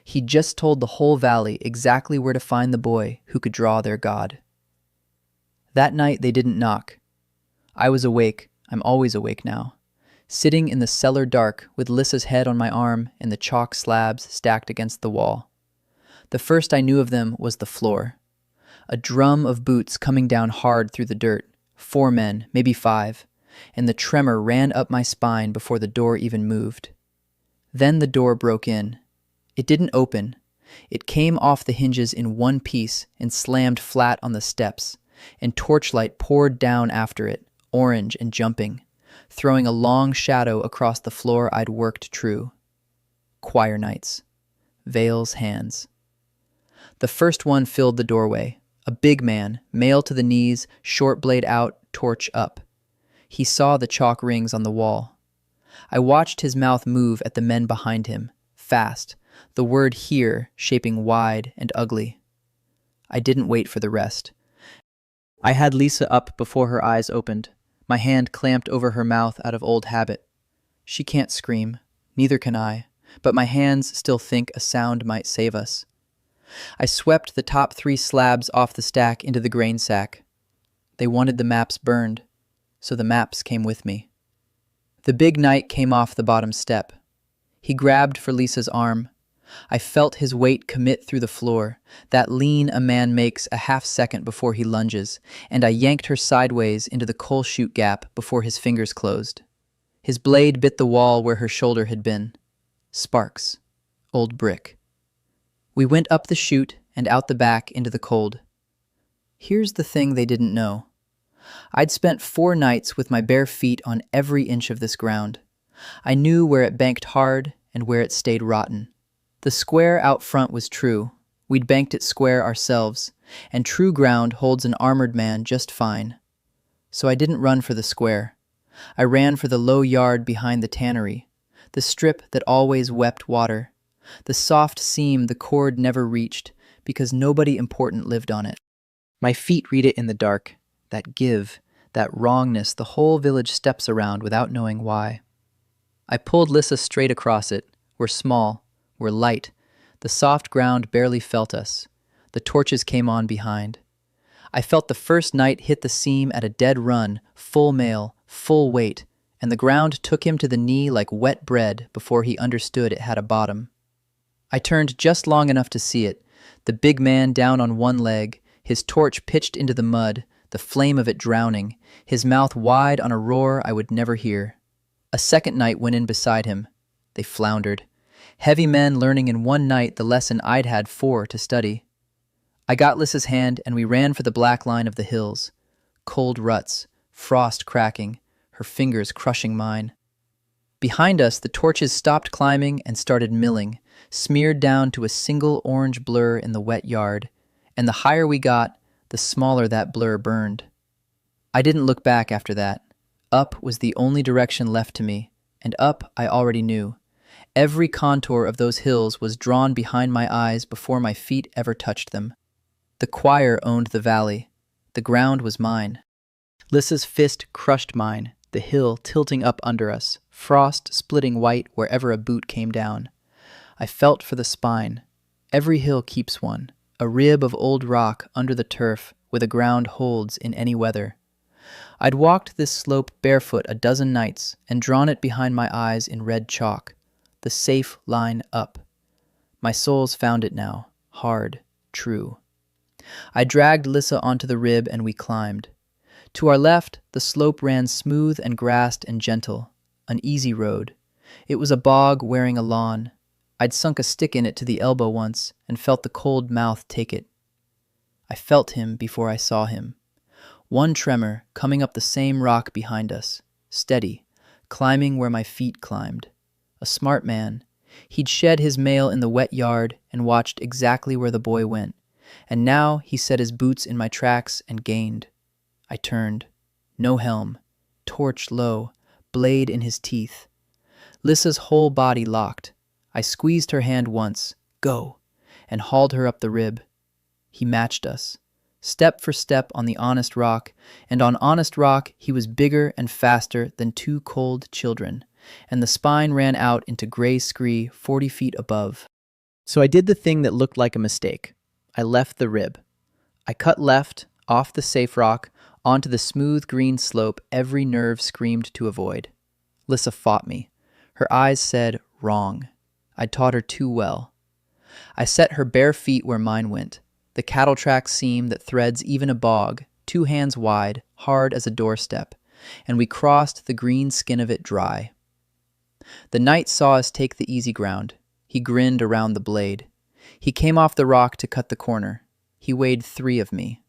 He'd just told the whole valley exactly where to find the boy who could draw their god. That night they didn't knock. I was awake. I'm always awake now. Sitting in the cellar dark with Lissa's head on my arm and the chalk slabs stacked against the wall. The first I knew of them was the floor. A drum of boots coming down hard through the dirt. 4 men, maybe 5, and the tremor ran up my spine before the door even moved. Then the door broke in. It didn't open. It came off the hinges in one piece and slammed flat on the steps, and torchlight poured down after it, orange and jumping, throwing a long shadow across the floor I'd worked true. Choir nights. Vale's hands. The first one filled the doorway. A big man, mail to the knees, short blade out, torch up. He saw the chalk rings on the wall. I watched his mouth move at the men behind him, fast, the word here shaping wide and ugly. I didn't wait for the rest. I had Lissa up before her eyes opened, my hand clamped over her mouth out of old habit. She can't scream, neither can I, but my hands still think a sound might save us. I swept the top 3 slabs off the stack into the grain sack. They wanted the maps burned, so the maps came with me. The big knight came off the bottom step. He grabbed for Lissa's arm. I felt his weight commit through the floor, that lean a man makes a half-second before he lunges, and I yanked her sideways into the coal chute gap before his fingers closed. His blade bit the wall where her shoulder had been. Sparks. Old brick. We went up the chute and out the back into the cold. Here's the thing they didn't know. I'd spent 4 nights with my bare feet on every inch of this ground. I knew where it banked hard and where it stayed rotten. The square out front was true. We'd banked it square ourselves, and true ground holds an armored man just fine. So I didn't run for the square. I ran for the low yard behind the tannery, the strip that always wept water, the soft seam the cord never reached because nobody important lived on it. My feet read it in the dark, that give, that wrongness the whole village steps around without knowing why. I pulled Lissa straight across it. We're small, we're light. The soft ground barely felt us. The torches came on behind. I felt the first knight hit the seam at a dead run, full mail, full weight, and the ground took him to the knee like wet bread before he understood it had a bottom. I turned just long enough to see it, the big man down on one leg, his torch pitched into the mud, the flame of it drowning, his mouth wide on a roar I would never hear. A second knight went in beside him. They floundered. Heavy men learning in one night the lesson I'd had 4 to study. I got Lissa's hand and we ran for the black line of the hills. Cold ruts, frost cracking, her fingers crushing mine. Behind us, the torches stopped climbing and started milling, smeared down to a single orange blur in the wet yard, and the higher we got, the smaller that blur burned. I didn't look back after that. Up was the only direction left to me, and up I already knew. Every contour of those hills was drawn behind my eyes before my feet ever touched them. The choir owned the valley. The ground was mine. Lissa's fist crushed mine, the hill tilting up under us, frost splitting white wherever a boot came down. I felt for the spine. Every hill keeps one, a rib of old rock under the turf where the ground holds in any weather. I'd walked this slope barefoot a dozen nights and drawn it behind my eyes in red chalk, the safe line up. My soul's found it now, hard, true. I dragged Lissa onto the rib and we climbed. To our left, the slope ran smooth and grassed and gentle, an easy road. It was a bog wearing a lawn. I'd sunk a stick in it to the elbow once and felt the cold mouth take it. I felt him before I saw him. One tremor coming up the same rock behind us, steady, climbing where my feet climbed. A smart man. He'd shed his mail in the wet yard and watched exactly where the boy went. And now he set his boots in my tracks and gained. I turned. No helm. Torch low. Blade in his teeth. Lissa's whole body locked. I squeezed her hand once, go, and hauled her up the rib. He matched us. Step for step on the honest rock, and on honest rock he was bigger and faster than 2 cold children, and the spine ran out into gray scree 40 feet above. So I did the thing that looked like a mistake. I left the rib. I cut left, off the safe rock, onto the smooth green slope every nerve screamed to avoid. Lissa fought me. Her eyes said, wrong. I'd taught her too well. I set her bare feet where mine went, the cattle track seam that threads even a bog, 2 hands wide, hard as a doorstep, and we crossed the green skin of it dry. The knight saw us take the easy ground. He grinned around the blade. He came off the rock to cut the corner. He weighed 3 of me.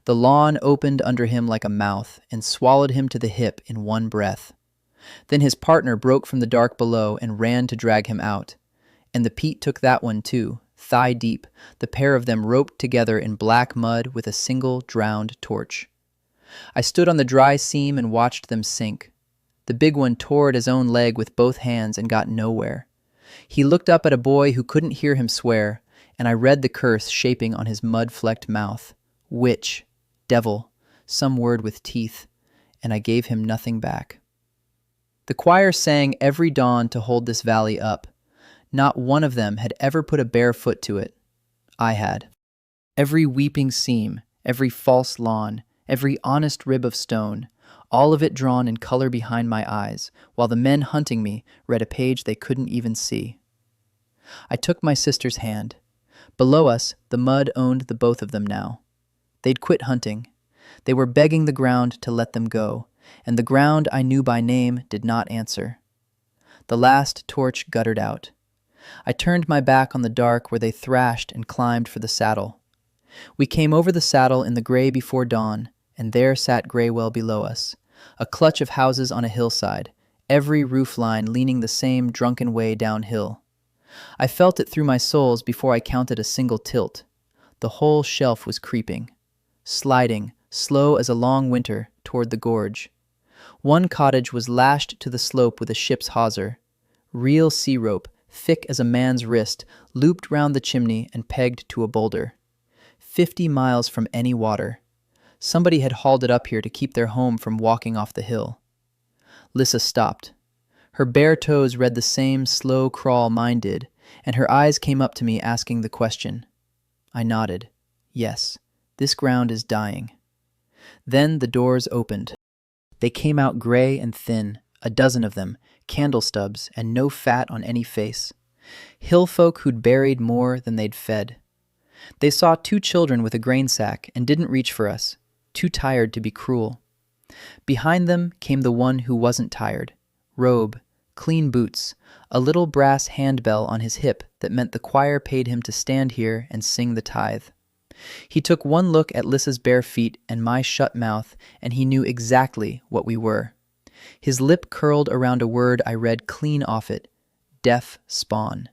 The lawn opened under him like a mouth and swallowed him to the hip in one breath. Then his partner broke from the dark below and ran to drag him out. And the peat took that one too, thigh deep, the pair of them roped together in black mud with a single drowned torch. I stood on the dry seam and watched them sink. The big one tore at his own leg with both hands and got nowhere. He looked up at a boy who couldn't hear him swear, and I read the curse shaping on his mud-flecked mouth. Witch, devil, some word with teeth, and I gave him nothing back. The choir sang every dawn to hold this valley up. Not one of them had ever put a bare foot to it. I had. Every weeping seam, every false lawn, every honest rib of stone, all of it drawn in color behind my eyes, while the men hunting me read a page they couldn't even see. I took my sister's hand. Below us, the mud owned the both of them now. They'd quit hunting. They were begging the ground to let them go, and the ground I knew by name did not answer. The last torch guttered out. I turned my back on the dark where they thrashed and climbed for the saddle. We came over the saddle in the gray before dawn, and there sat Graywell below us, a clutch of houses on a hillside, every roof line leaning the same drunken way downhill. I felt it through my soles before I counted a single tilt. The whole shelf was creeping, sliding, slow as a long winter, toward the gorge. One cottage was lashed to the slope with a ship's hawser. Real sea rope, thick as a man's wrist, looped round the chimney and pegged to a boulder. 50 miles from any water. Somebody had hauled it up here to keep their home from walking off the hill. Lissa stopped. Her bare toes read the same slow crawl mine did, and her eyes came up to me asking the question. I nodded. Yes, this ground is dying. Then the doors opened. They came out gray and thin, a dozen of them, candle stubs, and no fat on any face. Hill folk who'd buried more than they'd fed. They saw 2 children with a grain sack and didn't reach for us, too tired to be cruel. Behind them came the one who wasn't tired. Robe, clean boots, a little brass handbell on his hip that meant the choir paid him to stand here and sing the tithe. He took one look at Lissa's bare feet and my shut mouth, and he knew exactly what we were. His lip curled around a word I read clean off it, deaf spawn.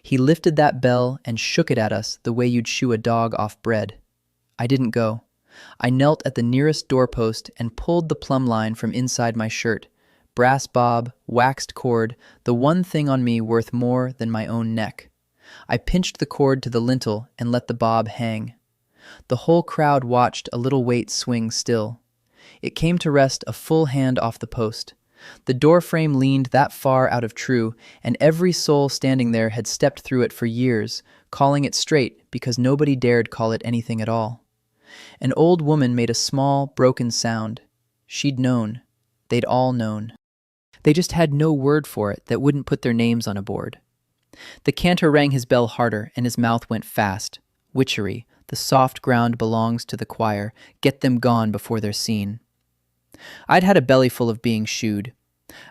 He lifted that bell and shook it at us the way you'd shoo a dog off bread. I didn't go. I knelt at the nearest doorpost and pulled the plumb line from inside my shirt. Brass bob, waxed cord, the one thing on me worth more than my own neck. I pinched the cord to the lintel and let the bob hang. The whole crowd watched a little weight swing still. It came to rest a full hand off the post. The doorframe leaned that far out of true, and every soul standing there had stepped through it for years, calling it straight because nobody dared call it anything at all. An old woman made a small, broken sound. She'd known. They'd all known. They just had no word for it that wouldn't put their names on a board. The cantor rang his bell harder, and his mouth went fast. Witchery, the soft ground belongs to the choir. Get them gone before they're seen. I'd had a bellyful of being shooed.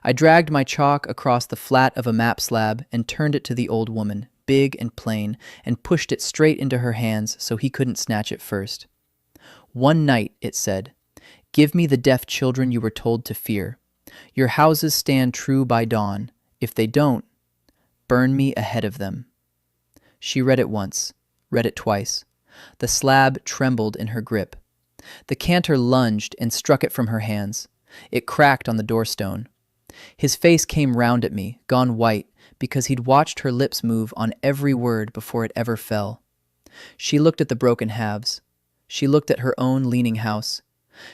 I dragged my chalk across the flat of a map slab and turned it to the old woman, big and plain, and pushed it straight into her hands so he couldn't snatch it first. One night, it said, give me the deaf children you were told to fear. Your houses stand true by dawn. If they don't, burn me ahead of them. She read it once, read it twice. The slab trembled in her grip. The cantor lunged and struck it from her hands. It cracked on the doorstone. His face came round at me, gone white, because he'd watched her lips move on every word before it ever fell. She looked at the broken halves. She looked at her own leaning house.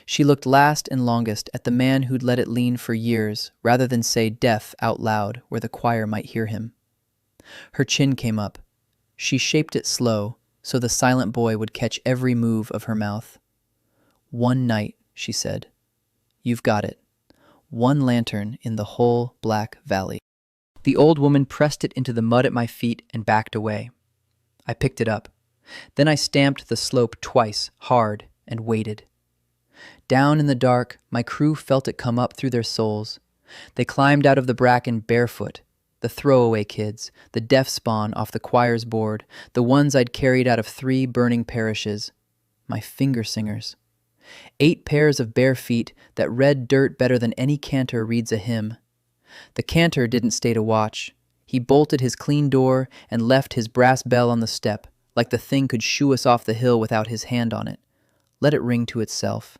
She looked last and longest at the man who'd let it lean for years, rather than say deaf out loud where the choir might hear him. Her chin came up. She shaped it slow, so the silent boy would catch every move of her mouth. One night, she said. You've got it. One lantern in the whole Black Valley. The old woman pressed it into the mud at my feet and backed away. I picked it up. Then I stamped the slope twice, hard, and waited. Down in the dark, my crew felt it come up through their souls. They climbed out of the bracken barefoot. The throwaway kids, the deaf spawn off the choir's board, the ones I'd carried out of 3 burning parishes. My finger singers. 8 pairs of bare feet that read dirt better than any cantor reads a hymn. The cantor didn't stay to watch. He bolted his clean door and left his brass bell on the step, like the thing could shoo us off the hill without his hand on it. Let it ring to itself.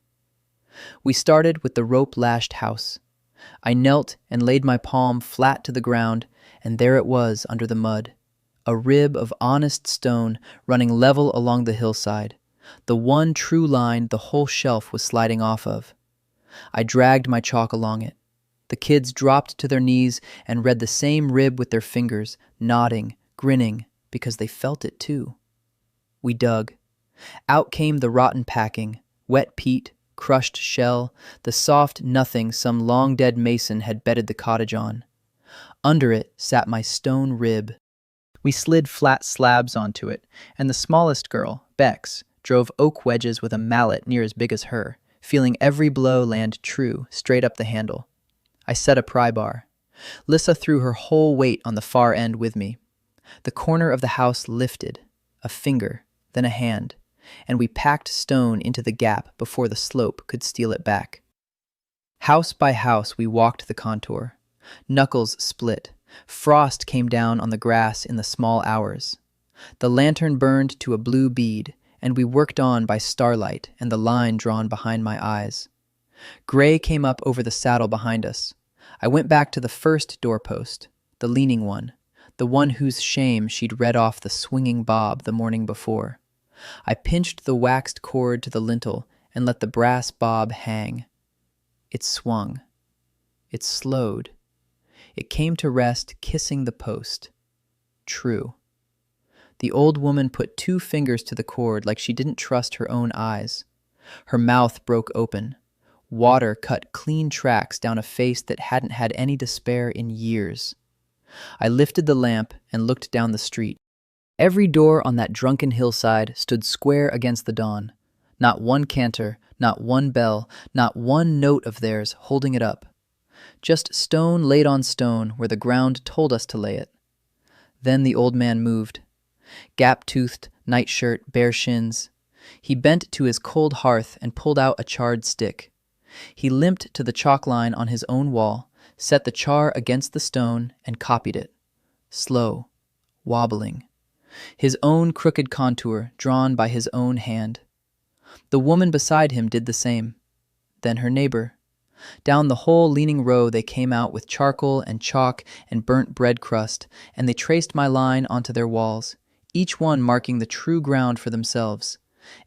We started with the rope-lashed house. I knelt and laid my palm flat to the ground, and there it was under the mud, a rib of honest stone running level along the hillside, the one true line the whole shelf was sliding off of. I dragged my chalk along it. The kids dropped to their knees and read the same rib with their fingers, nodding, grinning, because they felt it too. We dug. Out came the rotten packing, wet peat, crushed shell, the soft nothing some long-dead mason had bedded the cottage on. Under it sat my stone rib. We slid flat slabs onto it, and the smallest girl, Bex, drove oak wedges with a mallet near as big as her, feeling every blow land true, straight up the handle. I set a pry bar. Lissa threw her whole weight on the far end with me. The corner of the house lifted, a finger, then a hand, and we packed stone into the gap before the slope could steal it back. House by house we walked the contour. Knuckles split. Frost came down on the grass in the small hours. The lantern burned to a blue bead, and we worked on by starlight and the line drawn behind my eyes. Gray came up over the saddle behind us. I went back to the first doorpost, the leaning one, the one whose shame she'd read off the swinging bob the morning before. I pinched the waxed cord to the lintel and let the brass bob hang. It swung. It slowed. It came to rest, kissing the post. True. The old woman put 2 fingers to the cord like she didn't trust her own eyes. Her mouth broke open. Water cut clean tracks down a face that hadn't had any despair in years. I lifted the lamp and looked down the street. Every door on that drunken hillside stood square against the dawn. Not one cantor, not one bell, not one note of theirs holding it up. Just stone laid on stone where the ground told us to lay it. Then the old man moved. Gap-toothed, nightshirt, bare shins. He bent to his cold hearth and pulled out a charred stick. He limped to the chalk line on his own wall, set the char against the stone, and copied it. Slow, wobbling. His own crooked contour drawn by his own hand. The woman beside him did the same. Then her neighbor. Down the whole leaning row they came out with charcoal and chalk and burnt bread crust, and they traced my line onto their walls, each one marking the true ground for themselves.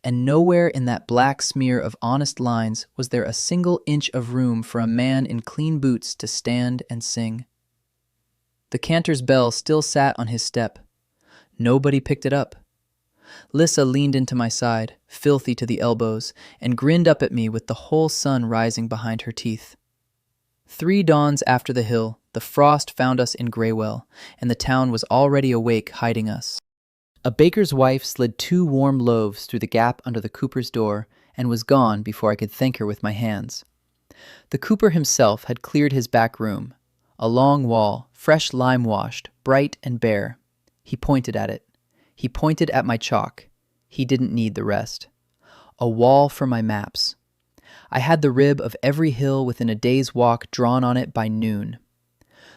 And nowhere in that black smear of honest lines was there a single inch of room for a man in clean boots to stand and sing. The cantor's bell still sat on his step. Nobody picked it up. Lissa leaned into my side, filthy to the elbows, and grinned up at me with the whole sun rising behind her teeth. 3 dawns after the hill, the frost found us in Graywell, and the town was already awake, hiding us. A baker's wife slid 2 warm loaves through the gap under the cooper's door and was gone before I could thank her with my hands. The cooper himself had cleared his back room, a long wall, fresh lime-washed, bright and bare. He pointed at it. He pointed at my chalk. He didn't need the rest. A wall for my maps. I had the rib of every hill within a day's walk drawn on it by noon.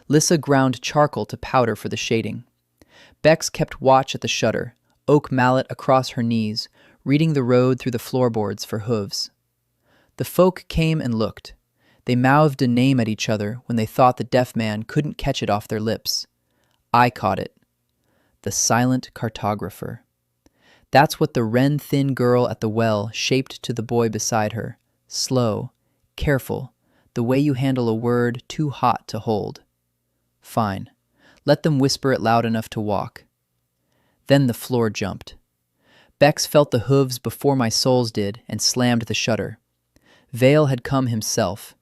Lissa ground charcoal to powder for the shading. Bex kept watch at the shutter, oak mallet across her knees, reading the road through the floorboards for hooves. The folk came and looked. They mouthed a name at each other when they thought the deaf man couldn't catch it off their lips. I caught it. The silent cartographer. That's what the wren-thin girl at the well shaped to the boy beside her. Slow, careful, the way you handle a word too hot to hold. Fine. Let them whisper it loud enough to walk. Then the floor jumped. Bex felt the hooves before my soles did and slammed the shutter. Vale had come himself.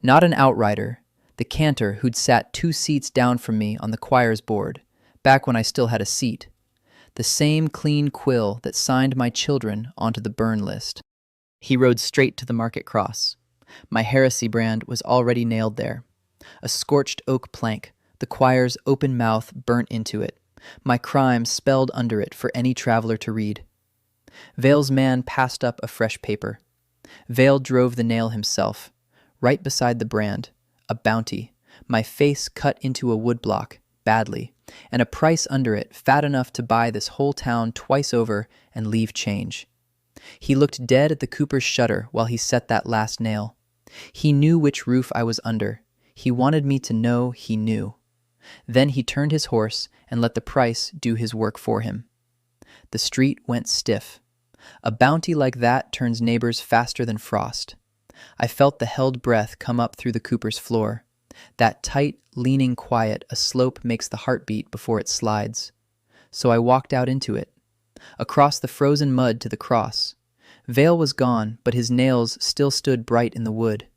Not an outrider, the cantor who'd sat 2 seats down from me on the choir's board, back when I still had a seat. The same clean quill that signed my children onto the burn list. He rode straight to the market cross. My heresy brand was already nailed there. A scorched oak plank, the choir's open mouth burnt into it, my crime spelled under it for any traveler to read. Vale's man passed up a fresh paper. Vale drove the nail himself. Right beside the brand, a bounty, my face cut into a woodblock, badly, and a price under it fat enough to buy this whole town twice over and leave change. He looked dead at the cooper's shutter while he set that last nail. He knew which roof I was under. He wanted me to know he knew. Then he turned his horse and let the price do his work for him. The street went stiff. A bounty like that turns neighbors faster than frost. I felt the held breath come up through the cooper's floor. That tight, leaning quiet a slope makes the heart beat before it slides. So I walked out into it, across the frozen mud to the cross. Vale was gone, but his nails still stood bright in the wood.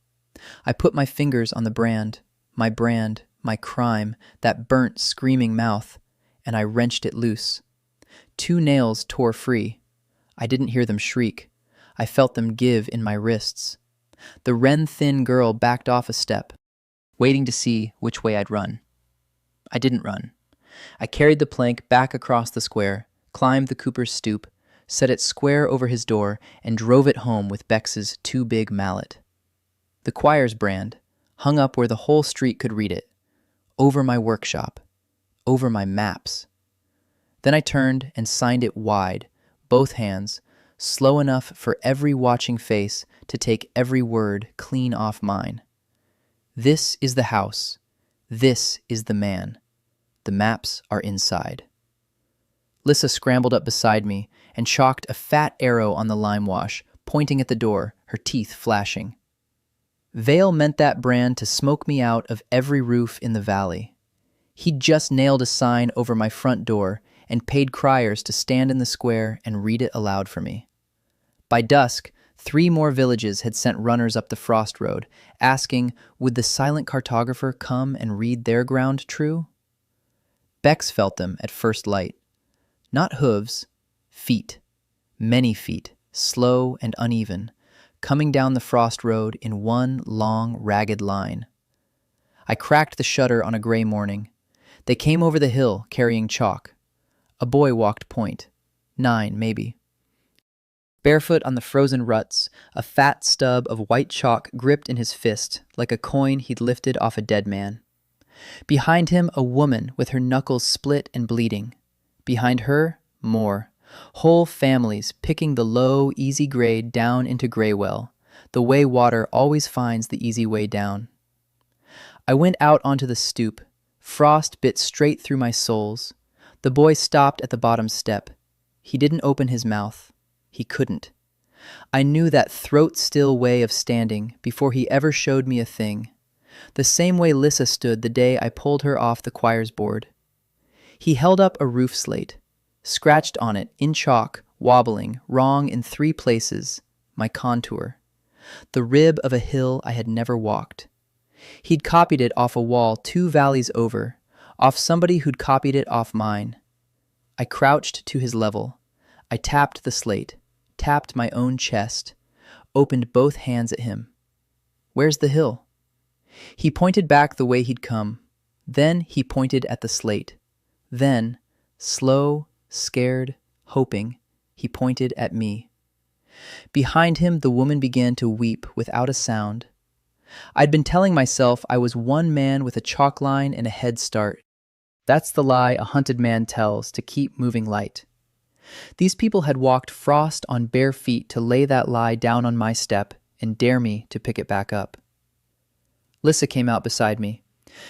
I put my fingers on the brand, my crime, that burnt, screaming mouth, and I wrenched it loose. 2 nails tore free. I didn't hear them shriek. I felt them give in my wrists. The wren-thin girl backed off a step, waiting to see which way I'd run. I didn't run. I carried the plank back across the square, climbed the cooper's stoop, set it square over his door, and drove it home with Bex's 2 big mallet. The choir's brand, hung up where the whole street could read it, over my workshop, over my maps. Then I turned and signed it wide, both hands, slow enough for every watching face to take every word clean off mine. This is the house. This is the man. The maps are inside. Lissa scrambled up beside me and chalked a fat arrow on the lime wash, pointing at the door, her teeth flashing. Vale meant that brand to smoke me out of every roof in the valley. He'd just nailed a sign over my front door and paid criers to stand in the square and read it aloud for me. By dusk, 3 more villages had sent runners up the Frost Road, asking, would the silent cartographer come and read their ground true? Bex felt them at first light. Not hooves, feet. Many feet, slow and uneven, coming down the Frost Road in one long, ragged line. I cracked the shutter on a gray morning. They came over the hill, carrying chalk. A boy walked point. 9, maybe. Barefoot on the frozen ruts, a fat stub of white chalk gripped in his fist, like a coin he'd lifted off a dead man. Behind him, a woman with her knuckles split and bleeding. Behind her, more. Whole families picking the low, easy grade down into Graywell, the way water always finds the easy way down. I went out onto the stoop. Frost bit straight through my soles. The boy stopped at the bottom step. He didn't open his mouth. He couldn't. I knew that throat-still way of standing before he ever showed me a thing, the same way Lissa stood the day I pulled her off the choir's board. He held up a roof slate, scratched on it in chalk, wobbling, wrong in 3 places, my contour, the rib of a hill I had never walked. He'd copied it off a wall 2 valleys over, off somebody who'd copied it off mine. I crouched to his level. I tapped the slate, tapped my own chest, opened both hands at him. Where's the hill? He pointed back the way he'd come. Then he pointed at the slate. Then, slow, scared, hoping, he pointed at me. Behind him, the woman began to weep without a sound. I'd been telling myself I was one man with a chalk line and a head start. That's the lie a hunted man tells to keep moving light. These people had walked Frost on bare feet to lay that lie down on my step and dare me to pick it back up. Lissa came out beside me.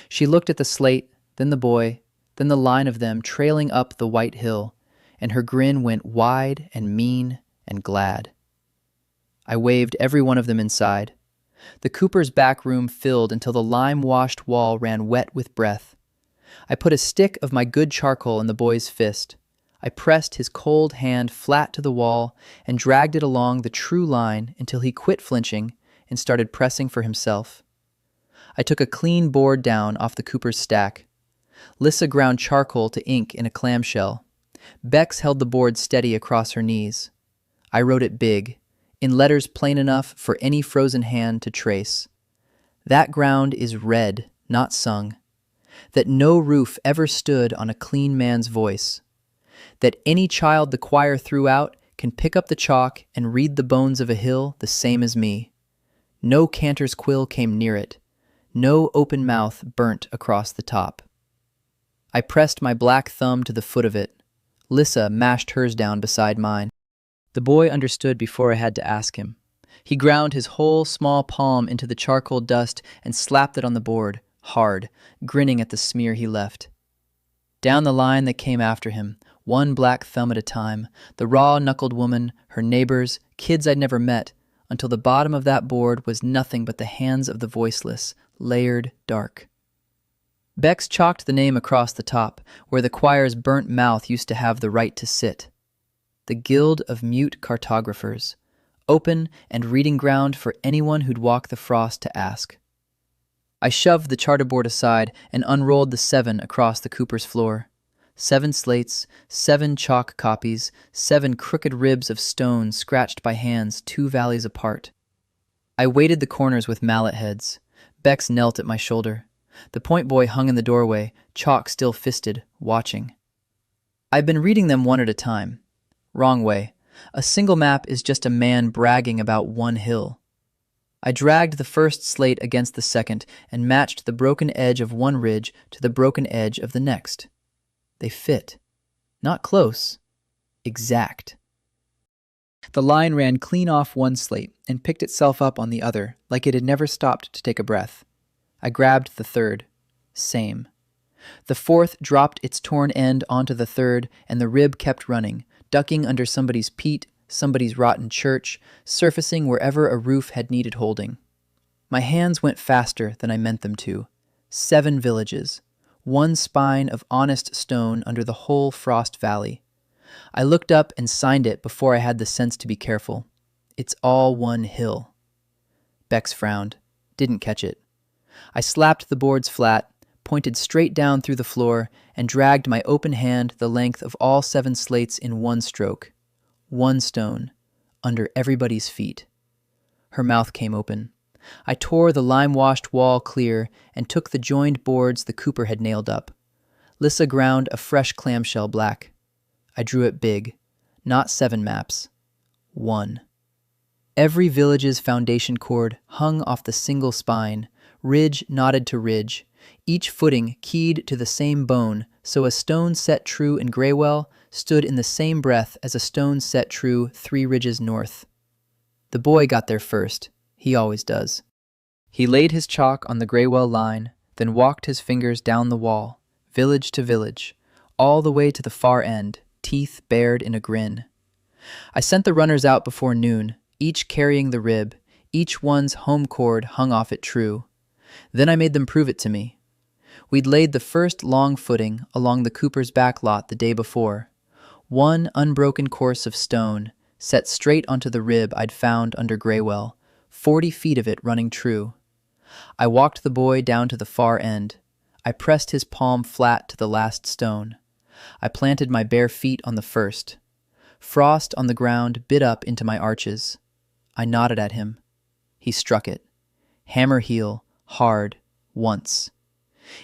She looked at the slate, then the boy, then the line of them trailing up the white hill, and her grin went wide and mean and glad. I waved every one of them inside. The Cooper's back room filled until the lime-washed wall ran wet with breath. I put a stick of my good charcoal in the boy's fist. I pressed his cold hand flat to the wall and dragged it along the true line until he quit flinching and started pressing for himself. I took a clean board down off the Cooper's stack. Lissa ground charcoal to ink in a clamshell. Bex held the board steady across her knees. I wrote it big, in letters plain enough for any frozen hand to trace. That ground is read, not sung. That no roof ever stood on a clean man's voice. That any child the choir threw out can pick up the chalk and read the bones of a hill the same as me. No cantor's quill came near it. No open mouth burnt across the top. I pressed my black thumb to the foot of it. Lissa mashed hers down beside mine. The boy understood before I had to ask him. He ground his whole small palm into the charcoal dust and slapped it on the board, hard, grinning at the smear he left. Down the line that came after him, one black thumb at a time, the raw-knuckled woman, her neighbors, kids I'd never met, until the bottom of that board was nothing but the hands of the voiceless, layered dark. Bex chalked the name across the top, where the choir's burnt mouth used to have the right to sit. The Guild of Mute Cartographers, open and reading ground for anyone who'd walk the frost to ask. I shoved the charterboard aside and unrolled the 7 across the Cooper's floor. 7 slates, 7 chalk copies, 7 crooked ribs of stone scratched by hands 2 valleys apart. I weighted the corners with mallet heads. Bex knelt at my shoulder. The point boy hung in the doorway, chalk still fisted, watching. I've been reading them one at a time. Wrong way. A single map is just a man bragging about one hill. I dragged the first slate against the second and matched the broken edge of one ridge to the broken edge of the next. They fit. Not close. Exact. The line ran clean off one slate and picked itself up on the other, like it had never stopped to take a breath. I grabbed the third. Same. The fourth dropped its torn end onto the third, and the rib kept running, ducking under somebody's peat, somebody's rotten church, surfacing wherever a roof had needed holding. My hands went faster than I meant them to. 7 villages, one spine of honest stone under the whole Frost Valley. I looked up and signed it before I had the sense to be careful. It's all one hill. Bex frowned, didn't catch it. I slapped the boards flat, pointed straight down through the floor, and dragged my open hand the length of all 7 slates in one stroke. One stone, under everybody's feet. Her mouth came open. I tore the lime-washed wall clear and took the joined boards the cooper had nailed up. Lissa ground a fresh clamshell black. I drew it big. Not 7 maps. 1. Every village's foundation cord hung off the single spine, ridge knotted to ridge, each footing keyed to the same bone, so a stone set true in Graywell stood in the same breath as a stone set true 3 ridges north. The boy got there first. He always does. He laid his chalk on the Graywell line, then walked his fingers down the wall, village to village, all the way to the far end, teeth bared in a grin. I sent the runners out before noon, each carrying the rib, each one's home cord hung off it true. Then I made them prove it to me. We'd laid the first long footing along the cooper's back lot the day before. One unbroken course of stone, set straight onto the rib I'd found under Graywell, 40 feet of it running true. I walked the boy down to the far end. I pressed his palm flat to the last stone. I planted my bare feet on the first. Frost on the ground bit up into my arches. I nodded at him. He struck it. Hammer heel, hard, once.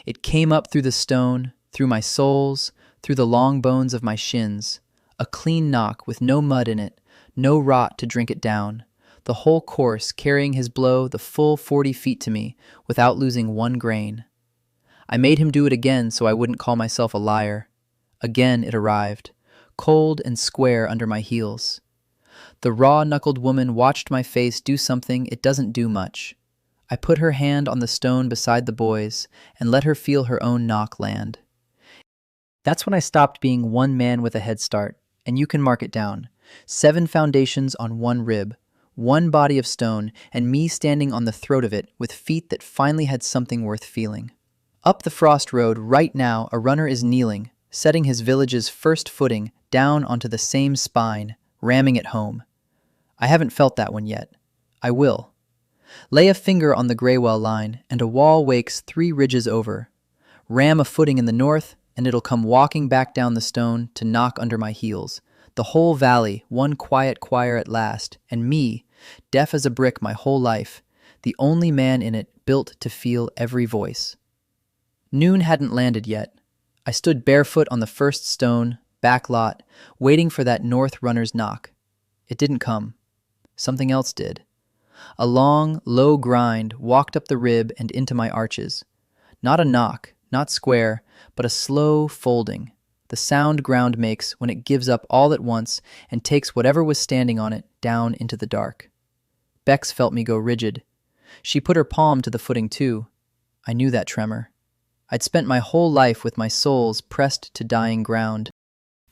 It came up through the stone, through my soles, through the long bones of my shins. A clean knock with no mud in it, no rot to drink it down. The whole course carrying his blow the full 40 feet to me without losing one grain. I made him do it again so I wouldn't call myself a liar. Again it arrived, cold and square under my heels. The raw-knuckled woman watched my face do something it doesn't do much. I put her hand on the stone beside the boy's and let her feel her own knock land. That's when I stopped being one man with a head start, and you can mark it down. 7 foundations on one rib, one body of stone, and me standing on the throat of it with feet that finally had something worth feeling. Up the Frost Road right now a runner is kneeling, setting his village's first footing down onto the same spine, ramming it home. I haven't felt that one yet. I will. Lay a finger on the Graywell line, and a wall wakes 3 ridges over. Ram a footing in the north, and it'll come walking back down the stone to knock under my heels. The whole valley, one quiet choir at last, and me, deaf as a brick my whole life, the only man in it built to feel every voice. Noon hadn't landed yet. I stood barefoot on the first stone, back lot, waiting for that north runner's knock. It didn't come. Something else did. A long, low grind walked up the rib and into my arches. Not a knock, not square, but a slow folding. The sound ground makes when it gives up all at once and takes whatever was standing on it down into the dark. Bex felt me go rigid. She put her palm to the footing too. I knew that tremor. I'd spent my whole life with my soles pressed to dying ground.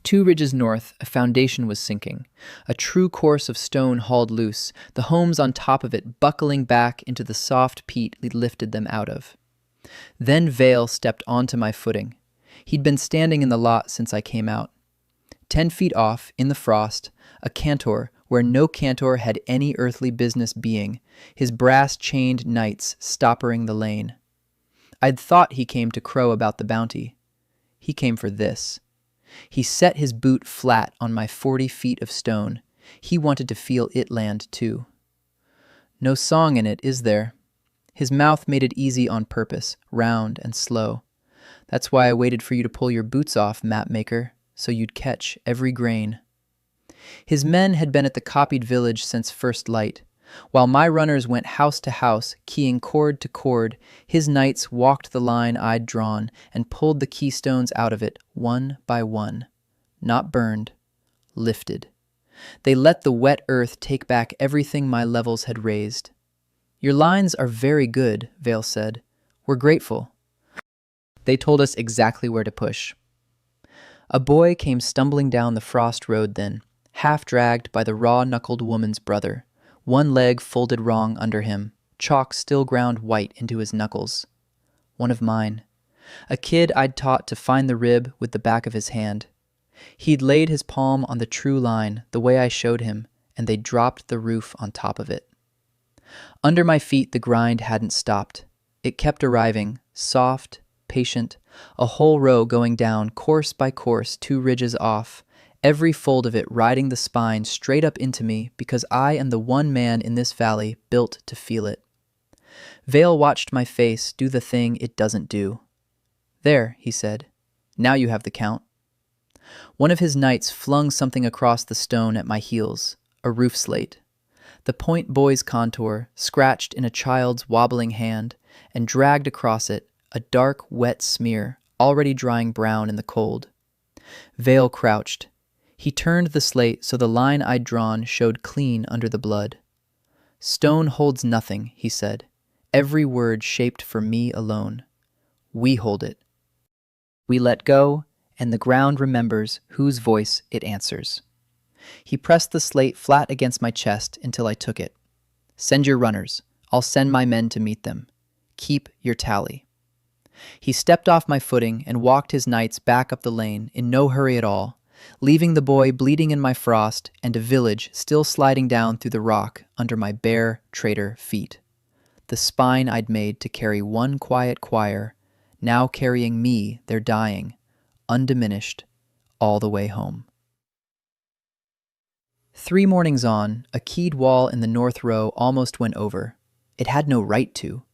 2 ridges north, a foundation was sinking. A true course of stone hauled loose, the homes on top of it buckling back into the soft peat we'd lifted them out of. Then Vale stepped onto my footing. He'd been standing in the lot since I came out. 10 feet off, in the frost, a cantor where no cantor had any earthly business being, his brass-chained knights stoppering the lane. I'd thought he came to crow about the bounty. He came for this. He set his boot flat on my 40 feet of stone. He wanted to feel it land too. No song in it, is there? His mouth made it easy on purpose, round and slow. That's why I waited for you to pull your boots off, mapmaker, so you'd catch every grain. His men had been at the copied village since first light. While my runners went house to house, keying cord to cord, his knights walked the line I'd drawn and pulled the keystones out of it, one by one. Not burned, lifted. They let the wet earth take back everything my levels had raised. Your lines are very good, Vale said. We're grateful. They told us exactly where to push. A boy came stumbling down the frost road then, half dragged by the raw-knuckled woman's brother, one leg folded wrong under him, chalk still ground white into his knuckles. One of mine. A kid I'd taught to find the rib with the back of his hand. He'd laid his palm on the true line the way I showed him, and they dropped the roof on top of it. Under my feet the grind hadn't stopped. It kept arriving, soft, patient, a whole row going down course by course 2 ridges off, every fold of it riding the spine straight up into me because I am the one man in this valley built to feel it. Vale watched my face do the thing it doesn't do. "There," he said. "Now you have the count." One of his knights flung something across the stone at my heels, a roof slate. The point boy's contour, scratched in a child's wobbling hand, and dragged across it, a dark, wet smear, already drying brown in the cold. Vale crouched. He turned the slate so the line I'd drawn showed clean under the blood. "Stone holds nothing," he said. "Every word shaped for me alone. We hold it. We let go, and the ground remembers whose voice it answers." He pressed the slate flat against my chest until I took it. "Send your runners. I'll send my men to meet them. Keep your tally." He stepped off my footing and walked his knights back up the lane in no hurry at all, leaving the boy bleeding in my frost and a village still sliding down through the rock under my bare traitor feet. The spine I'd made to carry one quiet choir, now carrying me, their dying, undiminished, all the way home. 3 mornings on, a keyed wall in the north row almost went over. It had no right to.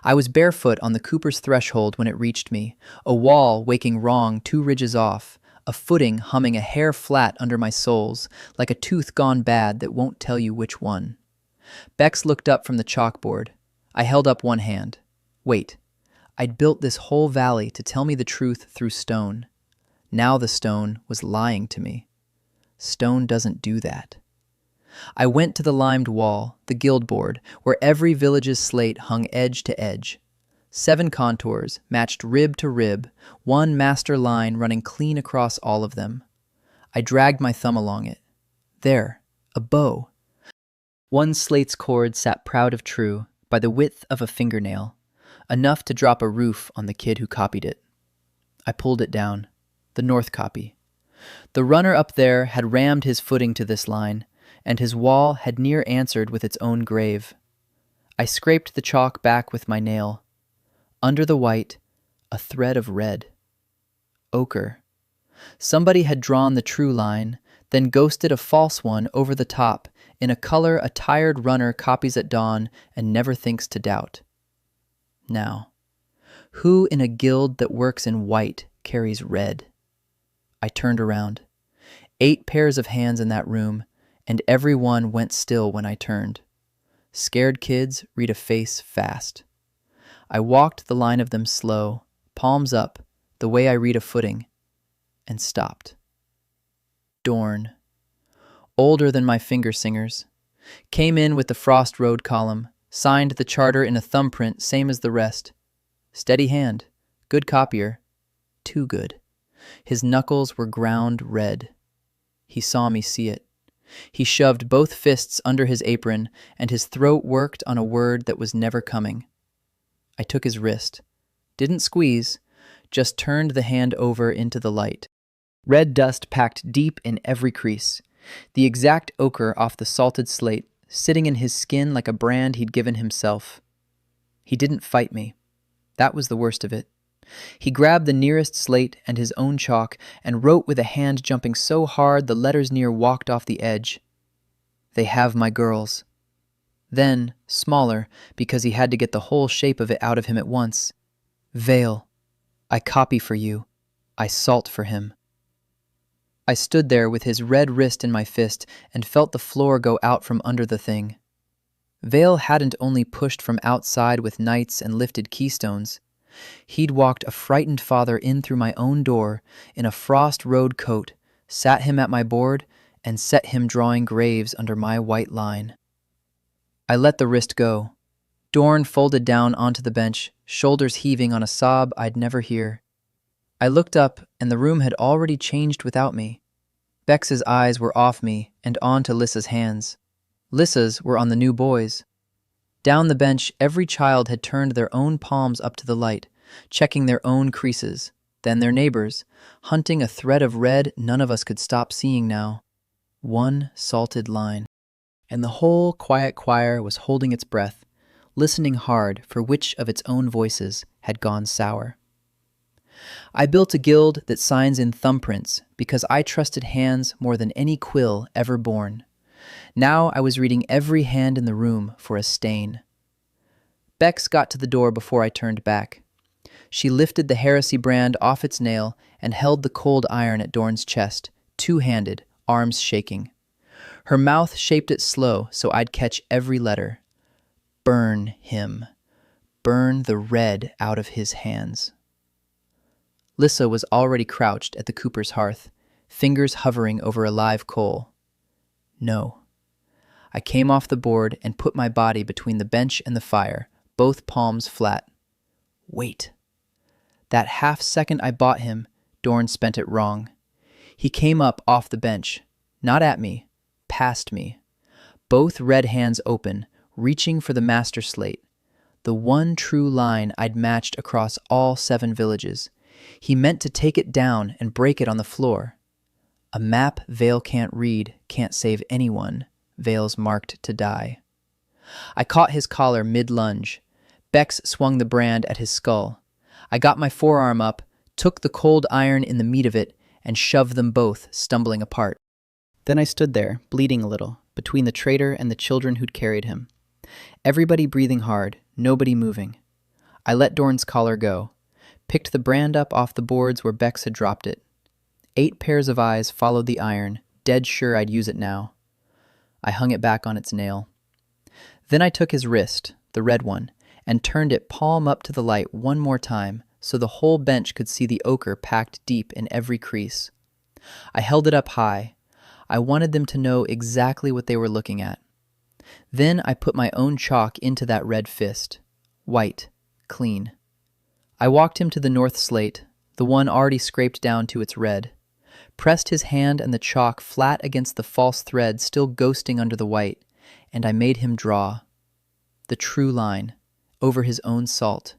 I was barefoot on the Cooper's threshold when it reached me, a wall waking wrong 2 ridges off, a footing humming a hair flat under my soles, like a tooth gone bad that won't tell you which one. Bex looked up from the chalkboard. I held up one hand. Wait. I'd built this whole valley to tell me the truth through stone. Now the stone was lying to me. Stone doesn't do that. I went to the limed wall, the guild board, where every village's slate hung edge to edge. 7 contours, matched rib to rib, one master line running clean across all of them. I dragged my thumb along it. There, a bow. One slate's cord sat proud of true, by the width of a fingernail, enough to drop a roof on the kid who copied it. I pulled it down. The north copy. The runner up there had rammed his footing to this line, and his wall had near answered with its own grave. I scraped the chalk back with my nail. Under the white, a thread of red. Ochre. Somebody had drawn the true line, then ghosted a false one over the top in a color a tired runner copies at dawn and never thinks to doubt. Now, who in a guild that works in white carries red? I turned around. 8 pairs of hands in that room, and every one went still when I turned. Scared kids read a face fast. I walked the line of them slow, palms up, the way I read a footing, and stopped. Dorn. Older than my finger singers. Came in with the Frost Road column, signed the charter in a thumbprint same as the rest. Steady hand, good copier, too good. His knuckles were ground red. He saw me see it. He shoved both fists under his apron, and his throat worked on a word that was never coming. I took his wrist. Didn't squeeze, just turned the hand over into the light. Red dust packed deep in every crease. The exact ochre off the salted slate, sitting in his skin like a brand he'd given himself. He didn't fight me. That was the worst of it. He grabbed the nearest slate and his own chalk and wrote with a hand jumping so hard the letters near walked off the edge. They have my girls. Then, smaller, because he had to get the whole shape of it out of him at once. Vale. I copy for you. I salt for him. I stood there with his red wrist in my fist and felt the floor go out from under the thing. Vale hadn't only pushed from outside with knights and lifted keystones. He'd walked a frightened father in through my own door in a Frost Road coat, sat him at my board, and set him drawing graves under my white line. I let the wrist go. Dorn folded down onto the bench, shoulders heaving on a sob I'd never hear. I looked up, and the room had already changed without me. Bex's eyes were off me and on to Lissa's hands. Lissa's were on the new boys. Down the bench, every child had turned their own palms up to the light, checking their own creases, then their neighbors, hunting a thread of red none of us could stop seeing now. One salted line. And the whole quiet choir was holding its breath, listening hard for which of its own voices had gone sour. I built a guild that signs in thumbprints because I trusted hands more than any quill ever born. Now I was reading every hand in the room for a stain. Bex got to the door before I turned back. She lifted the heresy brand off its nail and held the cold iron at Dorn's chest, two-handed, arms shaking. Her mouth shaped it slow so I'd catch every letter. Burn him. Burn the red out of his hands. Lissa was already crouched at the cooper's hearth, fingers hovering over a live coal. No. I came off the board and put my body between the bench and the fire, both palms flat. Wait. That half second I bought him, Dorn spent it wrong. He came up off the bench, not at me, past me. Both red hands open, reaching for the master slate, the one true line I'd matched across all 7 villages. He meant to take it down and break it on the floor. A map Vale can't read can't save anyone. Vale's marked to die. I caught his collar mid-lunge. Bex swung the brand at his skull. I got my forearm up, took the cold iron in the meat of it, and shoved them both, stumbling apart. Then I stood there, bleeding a little, between the traitor and the children who'd carried him. Everybody breathing hard, nobody moving. I let Dorn's collar go, picked the brand up off the boards where Bex had dropped it. 8 pairs of eyes followed the iron, dead sure I'd use it now. I hung it back on its nail. Then I took his wrist, the red one, and turned it palm up to the light one more time so the whole bench could see the ochre packed deep in every crease. I held it up high. I wanted them to know exactly what they were looking at. Then I put my own chalk into that red fist. White, clean. I walked him to the north slate, the one already scraped down to its red, pressed his hand and the chalk flat against the false thread still ghosting under the white, and I made him draw. The true line, over his own salt.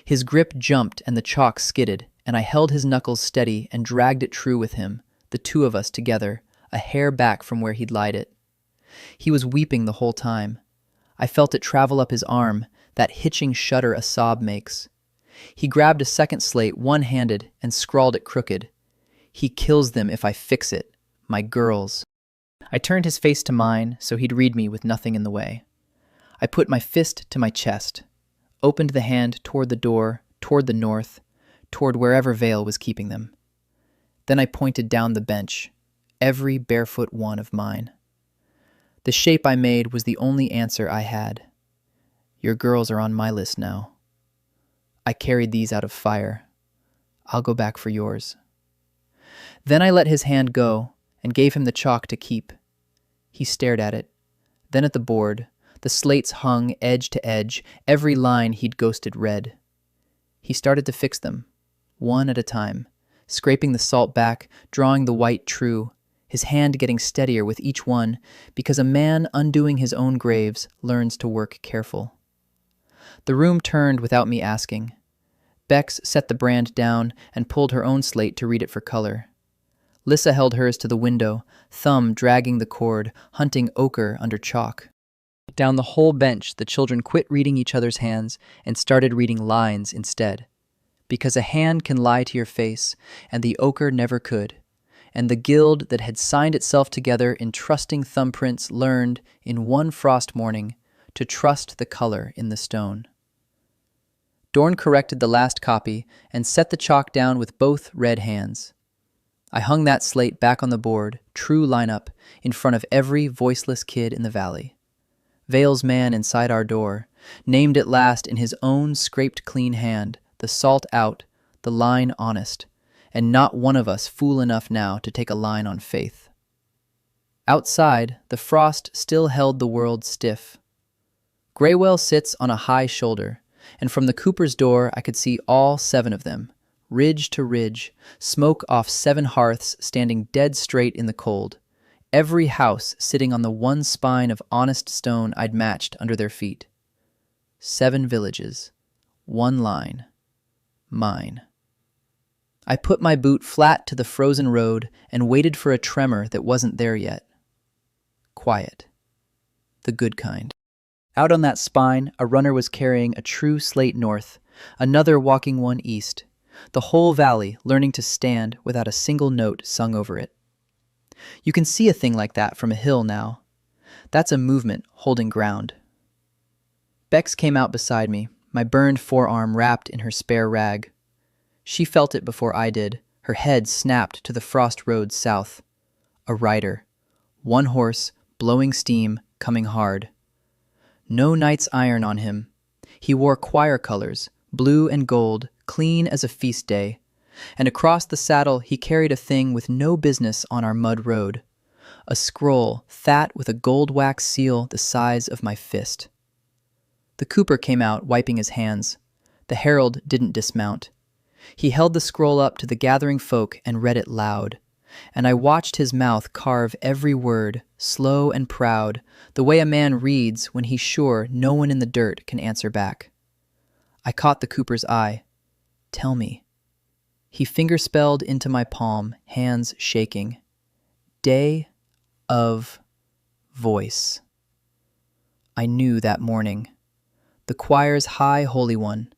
His grip jumped and the chalk skidded, and I held his knuckles steady and dragged it true with him, the 2 of us together, a hair back from where he'd lied it. He was weeping the whole time. I felt it travel up his arm, that hitching shudder a sob makes. He grabbed a second slate one-handed and scrawled it crooked. He kills them if I fix it, my girls. I turned his face to mine so he'd read me with nothing in the way. I put my fist to my chest, opened the hand toward the door, toward the north, toward wherever Vale was keeping them. Then I pointed down the bench, every barefoot one of mine. The shape I made was the only answer I had. Your girls are on my list now. I carried these out of fire. I'll go back for yours. Then I let his hand go and gave him the chalk to keep. He stared at it, then at the board. The slates hung edge to edge, every line he'd ghosted red. He started to fix them, one at a time, scraping the salt back, drawing the white true, his hand getting steadier with each one, because a man undoing his own graves learns to work careful. The room turned without me asking. Bex set the brand down and pulled her own slate to read it for color. Lissa held hers to the window, thumb dragging the cord, hunting ochre under chalk. Down the whole bench, the children quit reading each other's hands and started reading lines instead. Because a hand can lie to your face, and the ochre never could. And the guild that had signed itself together in trusting thumbprints learned, in one frost morning, to trust the color in the stone. Dorn corrected the last copy and set the chalk down with both red hands. I hung that slate back on the board, true lineup, in front of every voiceless kid in the valley. Vale's man inside our door, named at last in his own scraped clean hand, the salt out, the line honest, and not one of us fool enough now to take a line on faith. Outside, the frost still held the world stiff. Graywell sits on a high shoulder, and from the cooper's door I could see all 7 of them, ridge to ridge, smoke off 7 hearths standing dead straight in the cold, every house sitting on the one spine of honest stone I'd matched under their feet. 7 villages, 1 line, mine. I put my boot flat to the frozen road and waited for a tremor that wasn't there yet. Quiet. The good kind. Out on that spine, a runner was carrying a true slate north, another walking one east, the whole valley learning to stand without a single note sung over it. You can see a thing like that from a hill now. That's a movement holding ground. Bex came out beside me, my burned forearm wrapped in her spare rag. She felt it before I did, her head snapped to the frost road south. A rider. 1 horse, blowing steam, coming hard. No knight's iron on him. He wore choir colors, blue and gold, clean as a feast day. And across the saddle he carried a thing with no business on our mud road. A scroll, fat with a gold wax seal the size of my fist. The cooper came out, wiping his hands. The herald didn't dismount. He held the scroll up to the gathering folk and read it loud. And I watched his mouth carve every word, slow and proud, the way a man reads when he's sure no one in the dirt can answer back. I caught the cooper's eye. Tell me. He fingerspelled into my palm, hands shaking. Day of voice. I knew that morning. The choir's high holy one.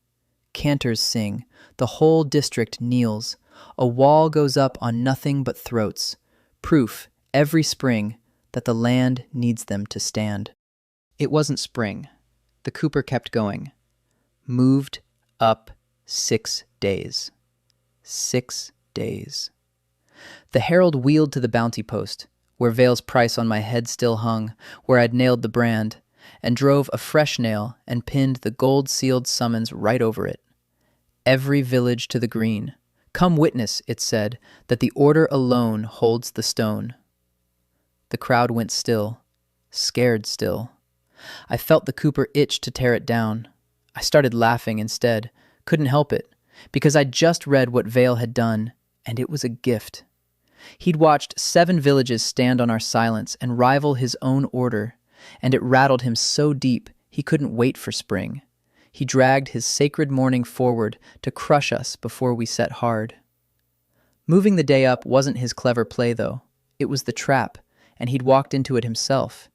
Cantors sing. The whole district kneels. A wall goes up on nothing but throats. Proof, every spring, that the land needs them to stand. It wasn't spring. The cooper kept going. Moved up 6 days. 6 days. The herald wheeled to the bounty post, where Vale's price on my head still hung, where I'd nailed the brand, and drove a fresh nail and pinned the gold-sealed summons right over it. Every village to the green. Come witness, it said, that the order alone holds the stone. The crowd went still, scared still. I felt the cooper itch to tear it down. I started laughing instead, couldn't help it, because I'd just read what Vale had done, and it was a gift. He'd watched 7 villages stand on our silence and rival his own order, and it rattled him so deep he couldn't wait for spring. He dragged his sacred morning forward to crush us before we set hard. Moving the day up wasn't his clever play, though. It was the trap, and he'd walked into it himself.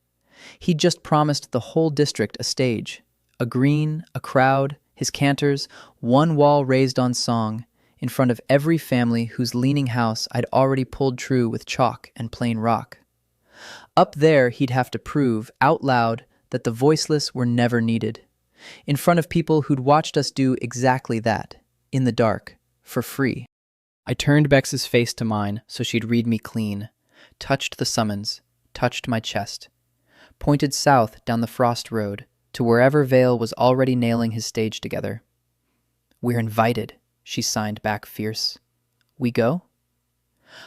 He'd just promised the whole district a stage, a green, a crowd, his cantors, 1 wall raised on song, in front of every family whose leaning house I'd already pulled true with chalk and plain rock. Up there he'd have to prove, out loud, that the voiceless were never needed. In front of people who'd watched us do exactly that, in the dark, for free. I turned Bex's face to mine so she'd read me clean, touched the summons, touched my chest, pointed south down the frost road to wherever Vale was already nailing his stage together. We're invited, she signed back fierce. We go?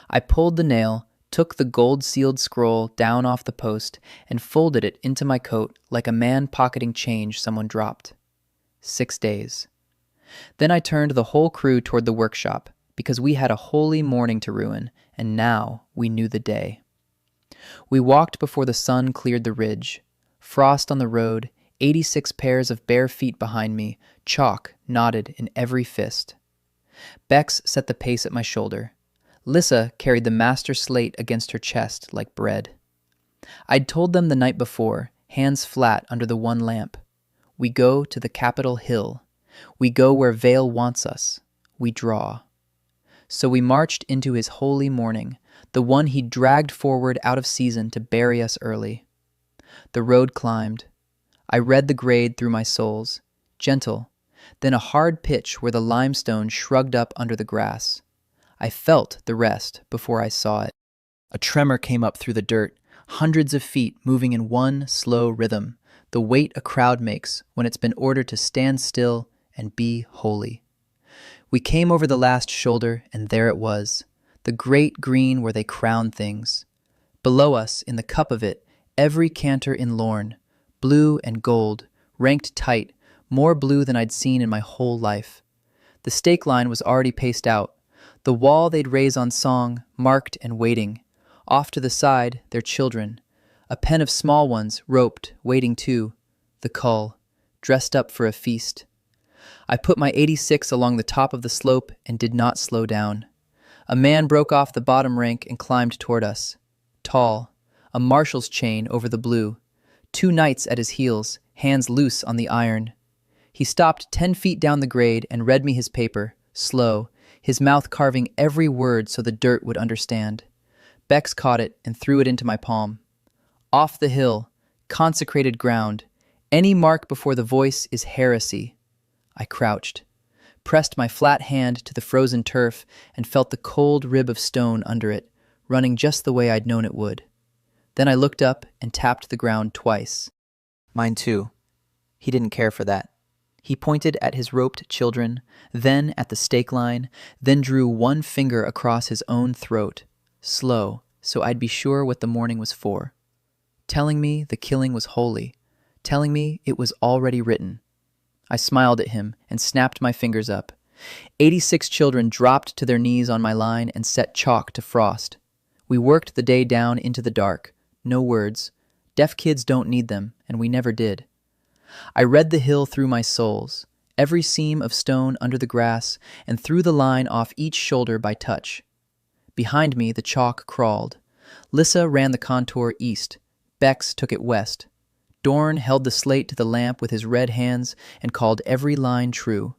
I pulled the nail, took the gold-sealed scroll down off the post, and folded it into my coat like a man pocketing change someone dropped. 6 days. Then I turned the whole crew toward the workshop, because we had a holy morning to ruin, and now we knew the day. We walked before the sun cleared the ridge. Frost on the road, 86 pairs of bare feet behind me, chalk knotted in every fist. Bex set the pace at my shoulder. Lissa carried the master slate against her chest like bread. I'd told them the night before, hands flat under the one lamp. We go to the Capitol Hill. We go where Vale wants us. We draw. So we marched into his holy morning, the one he'd dragged forward out of season to bury us early. The road climbed. I read the grade through my soles, gentle, then a hard pitch where the limestone shrugged up under the grass. I felt the rest before I saw it. A tremor came up through the dirt, hundreds of feet moving in one slow rhythm, the weight a crowd makes when it's been ordered to stand still and be holy. We came over the last shoulder, and there it was, the great green where they crown things. Below us, in the cup of it, every cantor in Lorne, blue and gold, ranked tight, more blue than I'd seen in my whole life. The The stake line was already paced out, the wall they'd raise on song, marked and waiting. Off to the side, their children. A pen of small ones, roped, waiting too. The cull, dressed up for a feast. I put my 86 along the top of the slope and did not slow down. A man broke off the bottom rank and climbed toward us. Tall, a marshal's chain over the blue. 2 knights at his heels, hands loose on the iron. He stopped 10 feet down the grade and read me his paper, slow, his mouth carving every word so the dirt would understand. Bex caught it and threw it into my palm. Off the hill, consecrated ground. Any mark before the voice is heresy. I crouched, pressed my flat hand to the frozen turf and felt the cold rib of stone under it, running just the way I'd known it would. Then I looked up and tapped the ground twice. Mine too. He didn't care for that. He pointed at his roped children, then at the stake line, then drew one finger across his own throat, slow, so I'd be sure what the morning was for. Telling me the killing was holy, telling me it was already written. I smiled at him and snapped my fingers up. 86 children dropped to their knees on my line and set chalk to frost. We worked the day down into the dark. No words. Deaf kids don't need them, and we never did. I read the hill through my soles, every seam of stone under the grass, and threw the line off each shoulder by touch. Behind me, the chalk crawled. Lissa ran the contour east. Bex took it west. Dorn held the slate to the lamp with his red hands and called every line true.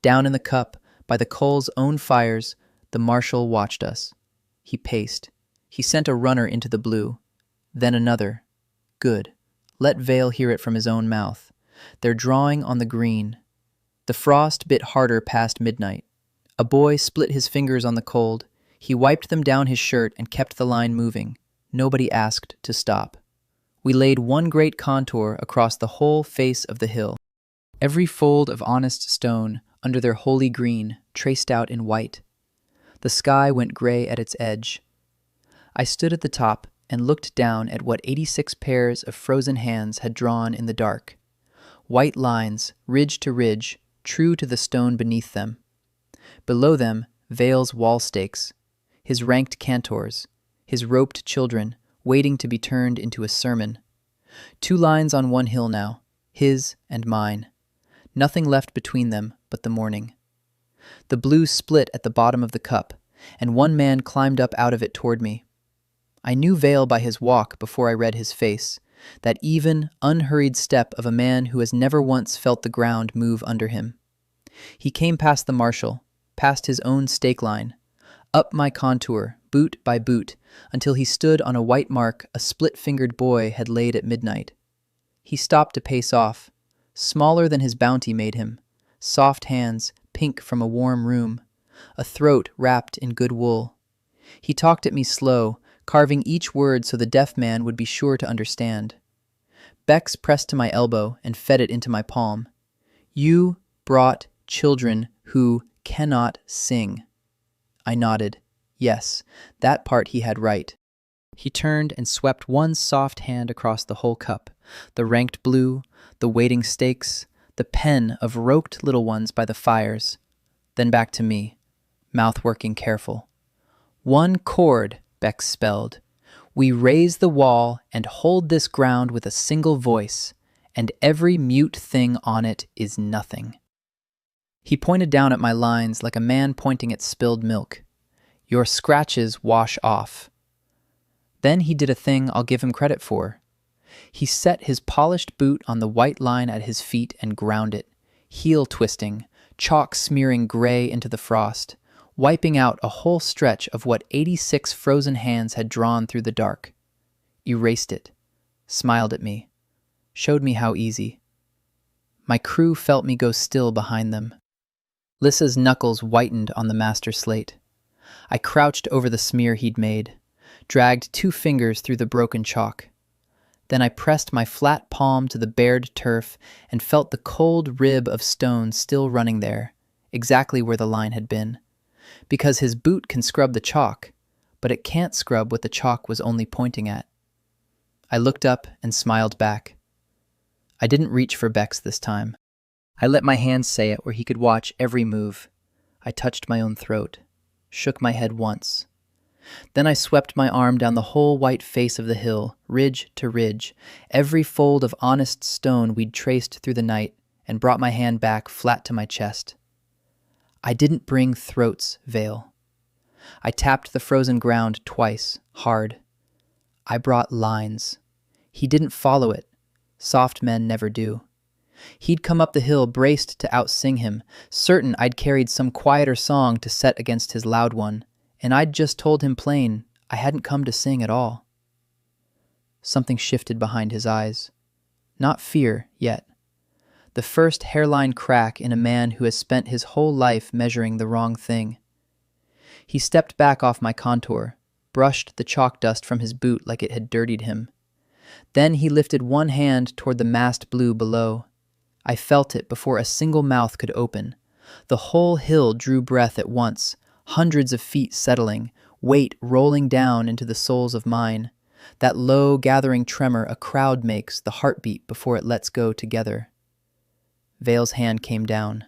Down in the cup, by the coal's own fires, the marshal watched us. He paced. He sent a runner into the blue. Then another. Good. Let Vale hear it from his own mouth. They're drawing on the green. The frost bit harder past midnight. A boy split his fingers on the cold. He wiped them down his shirt and kept the line moving. Nobody asked to stop. We laid one great contour across the whole face of the hill. Every fold of honest stone, under their holy green, traced out in white. The sky went gray at its edge. I stood at the top and looked down at what 86 pairs of frozen hands had drawn in the dark. White lines, ridge to ridge, true to the stone beneath them. Below them, Vale's wall stakes, his ranked cantors, his roped children, waiting to be turned into a sermon. 2 lines on one hill now, his and mine. Nothing left between them but the morning. The blue split at the bottom of the cup, and one man climbed up out of it toward me. I knew Vale by his walk before I read his face, that even, unhurried step of a man who has never once felt the ground move under him. He came past the marshal, past his own stake line, up my contour, boot by boot, until he stood on a white mark a split-fingered boy had laid at midnight. He stopped to pace off, smaller than his bounty made him, soft hands, pink from a warm room, a throat wrapped in good wool. He talked at me slow, carving each word so the deaf man would be sure to understand. Bex pressed to my elbow and fed it into my palm. You brought children who cannot sing. I nodded. Yes, that part he had right. He turned and swept one soft hand across the whole cup, the ranked blue, the waiting stakes, the pen of roped little ones by the fires. Then back to me, mouth working careful. 1 chord, Bex spelled. We raise the wall and hold this ground with a single voice, and every mute thing on it is nothing. He pointed down at my lines like a man pointing at spilled milk. Your scratches wash off. Then he did a thing I'll give him credit for. He set his polished boot on the white line at his feet and ground it, heel twisting, chalk smearing gray into the frost, wiping out a whole stretch of what 86 frozen hands had drawn through the dark. Erased it, smiled at me, showed me how easy. My crew felt me go still behind them. Lissa's knuckles whitened on the master slate. I crouched over the smear he'd made, dragged 2 fingers through the broken chalk. Then I pressed my flat palm to the bared turf and felt the cold rib of stone still running there, exactly where the line had been. Because his boot can scrub the chalk, but it can't scrub what the chalk was only pointing at. I looked up and smiled back. I didn't reach for Bex this time. I let my hands say it where he could watch every move. I touched my own throat, shook my head once. Then I swept my arm down the whole white face of the hill, ridge to ridge, every fold of honest stone we'd traced through the night, and brought my hand back flat to my chest. I didn't bring throats, Vale. I tapped the frozen ground twice, hard. I brought lines. He didn't follow it. Soft men never do. He'd come up the hill braced to outsing him, certain I'd carried some quieter song to set against his loud one, and I'd just told him plain I hadn't come to sing at all. Something shifted behind his eyes. Not fear, yet. The first hairline crack in a man who has spent his whole life measuring the wrong thing. He stepped back off my contour, brushed the chalk dust from his boot like it had dirtied him. Then he lifted one hand toward the massed blue below. I felt it before a single mouth could open. The whole hill drew breath at once, hundreds of feet settling, weight rolling down into the soles of mine. That low gathering tremor a crowd makes the heartbeat before it lets go together. Vale's hand came down.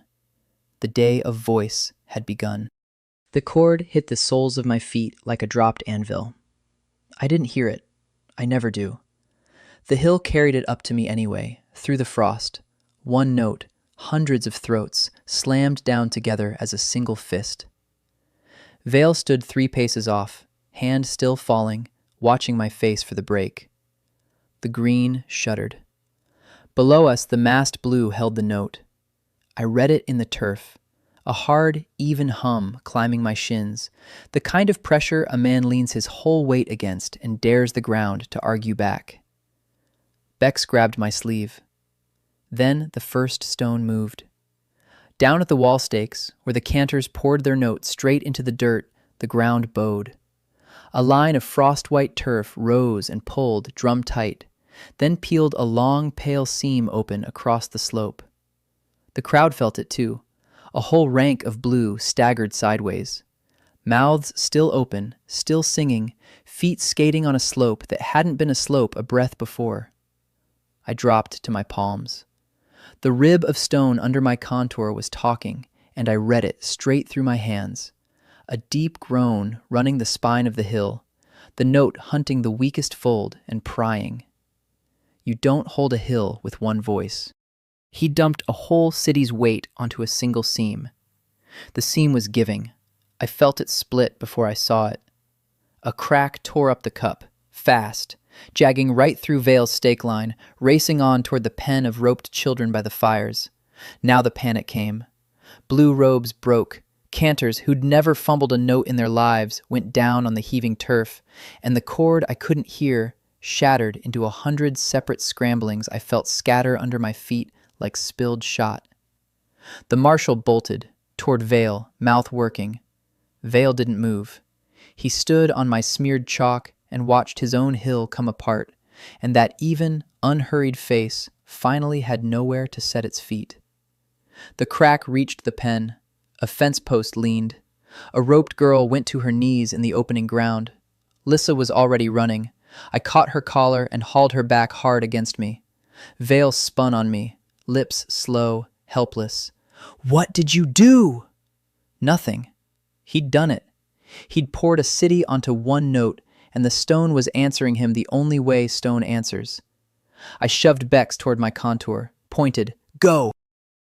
The day of voice had begun. The chord hit the soles of my feet like a dropped anvil. I didn't hear it. I never do. The hill carried it up to me anyway, through the frost. One note, hundreds of throats, slammed down together as a single fist. Vale stood 3 paces off, hand still falling, watching my face for the break. The green shuddered. Below us, the massed blue held the note. I read it in the turf, a hard, even hum climbing my shins, the kind of pressure a man leans his whole weight against and dares the ground to argue back. Bex grabbed my sleeve. Then the first stone moved. Down at the wall stakes, where the cantors poured their note straight into the dirt, the ground bowed. A line of frost-white turf rose and pulled drum-tight, then peeled a long, pale seam open across the slope. The crowd felt it too. A whole rank of blue staggered sideways. Mouths still open, still singing, feet skating on a slope that hadn't been a slope a breath before. I dropped to my palms. The rib of stone under my contour was talking, and I read it straight through my hands. A deep groan running the spine of the hill, the note hunting the weakest fold and prying. You don't hold a hill with one voice. He dumped a whole city's weight onto a single seam. The seam was giving. I felt it split before I saw it. A crack tore up the cup, fast, jagging right through Vale's stake line, racing on toward the pen of roped children by the fires. Now the panic came. Blue robes broke. Cantors who'd never fumbled a note in their lives went down on the heaving turf, and the chord I couldn't hear shattered into 100 separate scramblings I felt scatter under my feet like spilled shot. The marshal bolted, toward Vale, mouth working. Vale didn't move. He stood on my smeared chalk and watched his own hill come apart, and that even, unhurried face finally had nowhere to set its feet. The crack reached the pen. A fence post leaned. A roped girl went to her knees in the opening ground. Lissa was already running. I caught her collar and hauled her back hard against me. Vale spun on me, lips slow, helpless. "What did you do?" Nothing. He'd done it. He'd poured a city onto one note, and the stone was answering him the only way stone answers. I shoved Bex toward my contour, pointed, "Go!"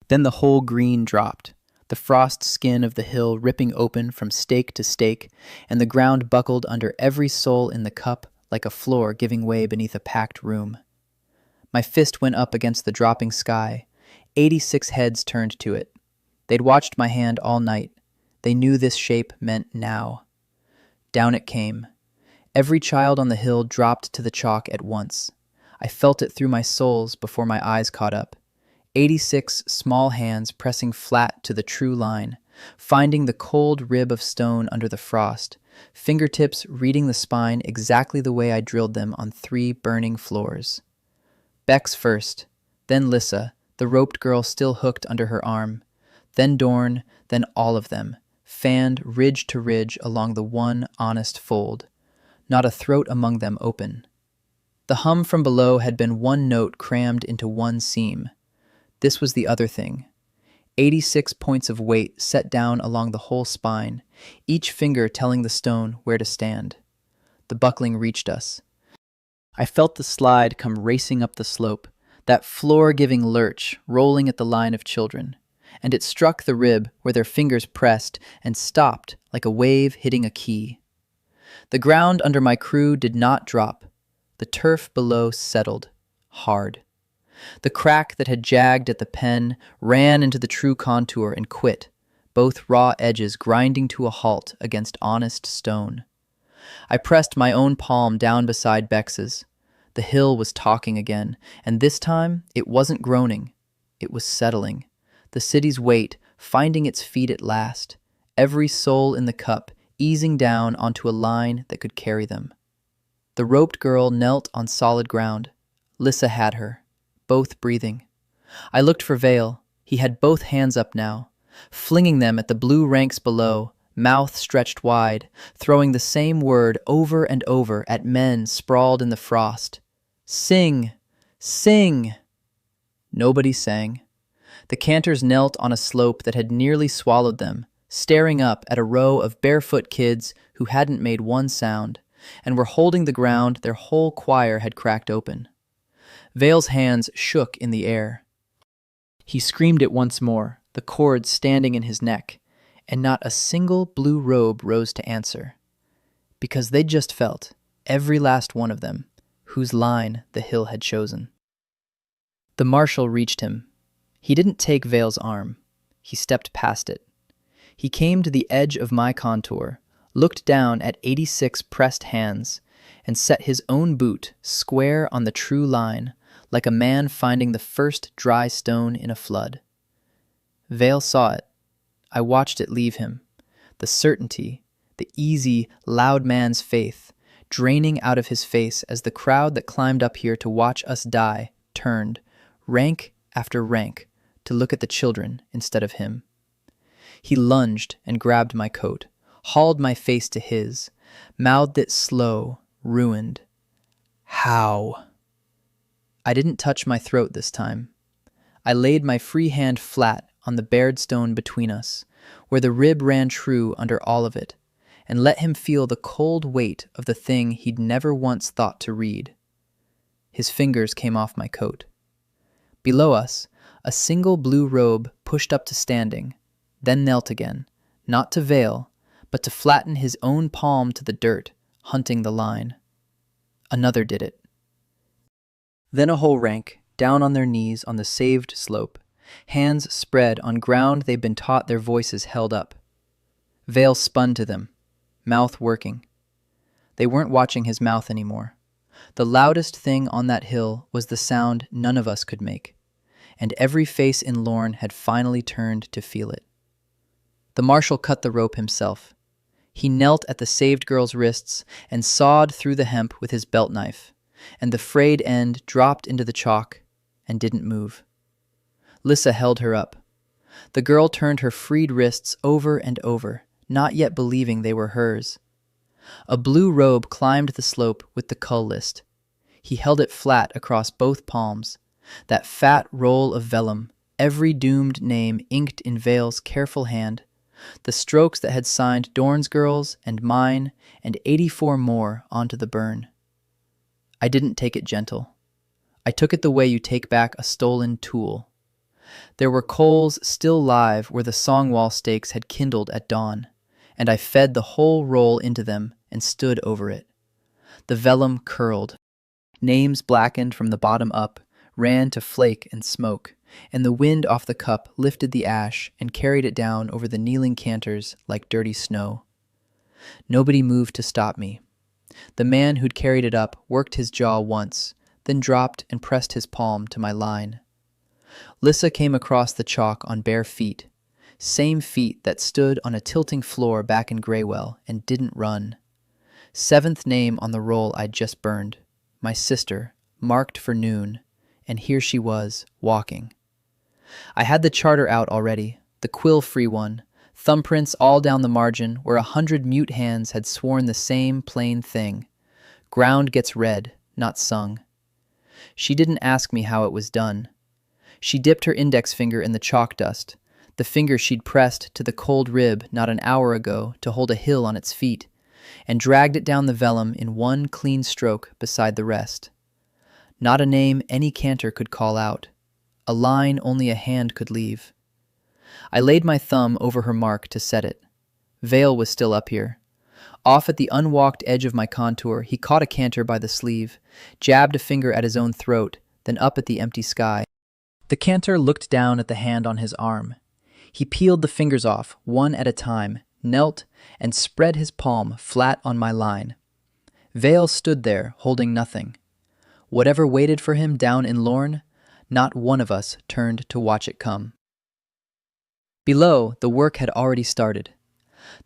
Then the whole green dropped, the frost skin of the hill ripping open from stake to stake, and the ground buckled under every soul in the cup like a floor giving way beneath a packed room. My fist went up against the dropping sky. 86 heads turned to it. They'd watched my hand all night. They knew this shape meant now. Down it came. Every child on the hill dropped to the chalk at once. I felt it through my soles before my eyes caught up. 86 small hands pressing flat to the true line, finding the cold rib of stone under the frost, fingertips reading the spine exactly the way I drilled them on 3 burning floors. Bex first, then Lissa, the roped girl still hooked under her arm, then Dorn, then all of them, fanned ridge to ridge along the one honest fold, not a throat among them open. The hum from below had been one note crammed into one seam. This was the other thing, 86 points of weight set down along the whole spine, each finger telling the stone where to stand. The buckling reached us. I felt the slide come racing up the slope, that floor-giving lurch rolling at the line of children, and it struck the rib where their fingers pressed and stopped like a wave hitting a key. The ground under my crew did not drop. The turf below settled, hard. The crack that had jagged at the pen ran into the true contour and quit, both raw edges grinding to a halt against honest stone. I pressed my own palm down beside Bex's. The hill was talking again, and this time it wasn't groaning. It was settling. The city's weight finding its feet at last, every soul in the cup easing down onto a line that could carry them. The roped girl knelt on solid ground. Lissa had her, both breathing. I looked for Vale. He had both hands up now, flinging them at the blue ranks below, mouth stretched wide, throwing the same word over and over at men sprawled in the frost. Sing! Sing! Nobody sang. The cantors knelt on a slope that had nearly swallowed them, staring up at a row of barefoot kids who hadn't made one sound, and were holding the ground their whole choir had cracked open. Vale's hands shook in the air. He screamed it once more, the cords standing in his neck, and not a single blue robe rose to answer. Because they'd just felt, every last one of them, whose line the hill had chosen. The marshal reached him. He didn't take Vale's arm. He stepped past it. He came to the edge of my contour, looked down at 86 pressed hands, and set his own boot square on the true line, like a man finding the first dry stone in a flood. Vale saw it. I watched it leave him. The certainty, the easy, loud man's faith, draining out of his face as the crowd that climbed up here to watch us die turned, rank after rank, to look at the children instead of him. He lunged and grabbed my coat, hauled my face to his, mouthed it slow, ruined. How? I didn't touch my throat this time. I laid my free hand flat on the bared stone between us, where the rib ran true under all of it, and let him feel the cold weight of the thing he'd never once thought to read. His fingers came off my coat. Below us, a single blue robe pushed up to standing, then knelt again, not to Vale, but to flatten his own palm to the dirt, hunting the line. Another did it. Then a whole rank, down on their knees on the saved slope, hands spread on ground they'd been taught their voices held up. Vale spun to them, mouth working. They weren't watching his mouth anymore. The loudest thing on that hill was the sound none of us could make, and every face in Lorne had finally turned to feel it. The marshal cut the rope himself. He knelt at the saved girl's wrists and sawed through the hemp with his belt knife, and the frayed end dropped into the chalk and didn't move. Lissa held her up. The girl turned her freed wrists over and over, not yet believing they were hers. A blue robe climbed the slope with the cull list. He held it flat across both palms, that fat roll of vellum, every doomed name inked in Vale's careful hand, the strokes that had signed Dorn's girls and mine and 84 more onto the burn. I didn't take it gentle. I took it the way you take back a stolen tool. There were coals still live where the songwall stakes had kindled at dawn, and I fed the whole roll into them and stood over it. The vellum curled. Names blackened from the bottom up, ran to flake and smoke, and the wind off the cup lifted the ash and carried it down over the kneeling cantors like dirty snow. Nobody moved to stop me. The man who'd carried it up worked his jaw once, then dropped and pressed his palm to my line. Lissa came across the chalk on bare feet, same feet that stood on a tilting floor back in Graywell and didn't run. 7th name on the roll I'd just burned, my sister, marked for noon, and here she was, walking. I had the charter out already, the quill-free one, thumbprints all down the margin where 100 mute hands had sworn the same plain thing. Ground gets read, not sung. She didn't ask me how it was done. She dipped her index finger in the chalk dust, the finger she'd pressed to the cold rib not an hour ago to hold a hill on its feet, and dragged it down the vellum in one clean stroke beside the rest. Not a name any cantor could call out, a line only a hand could leave. I laid my thumb over her mark to set it. Vale was still up here. Off at the unwalked edge of my contour, he caught a cantor by the sleeve, jabbed a finger at his own throat, then up at the empty sky. The cantor looked down at the hand on his arm. He peeled the fingers off, one at a time, knelt, and spread his palm flat on my line. Vale stood there, holding nothing. Whatever waited for him down in Lorne, not one of us turned to watch it come. Below, the work had already started.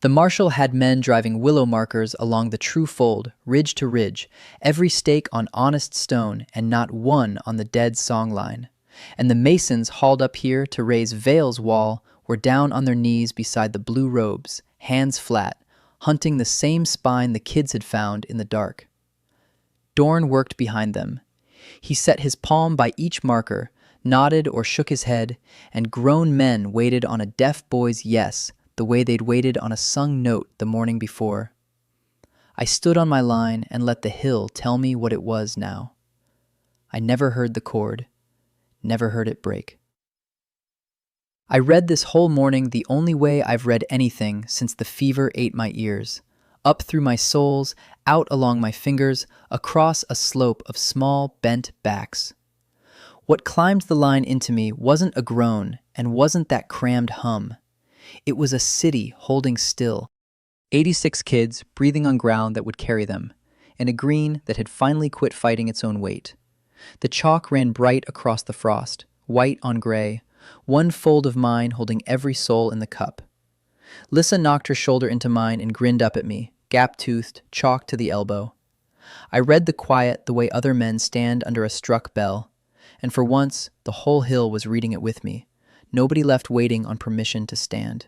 The marshal had men driving willow markers along the true fold, ridge to ridge, every stake on honest stone and not one on the dead song line. And the masons hauled up here to raise Vale's wall were down on their knees beside the blue robes, hands flat, hunting the same spine the kids had found in the dark. Dorn worked behind them. He set his palm by each marker, nodded or shook his head, and grown men waited on a deaf boy's yes, the way they'd waited on a sung note the morning before. I stood on my line and let the hill tell me what it was now. I never heard the chord, never heard it break. I read this whole morning the only way I've read anything since the fever ate my ears, up through my soles, out along my fingers, across a slope of small bent backs. What climbed the line into me wasn't a groan and wasn't that crammed hum. It was a city holding still, 86 kids breathing on ground that would carry them, in a green that had finally quit fighting its own weight. The chalk ran bright across the frost, white on gray, one fold of mine holding every soul in the cup. Lissa knocked her shoulder into mine and grinned up at me, gap-toothed, chalk to the elbow. I read the quiet the way other men stand under a struck bell, and for once the whole hill was reading it with me, nobody left waiting on permission to stand.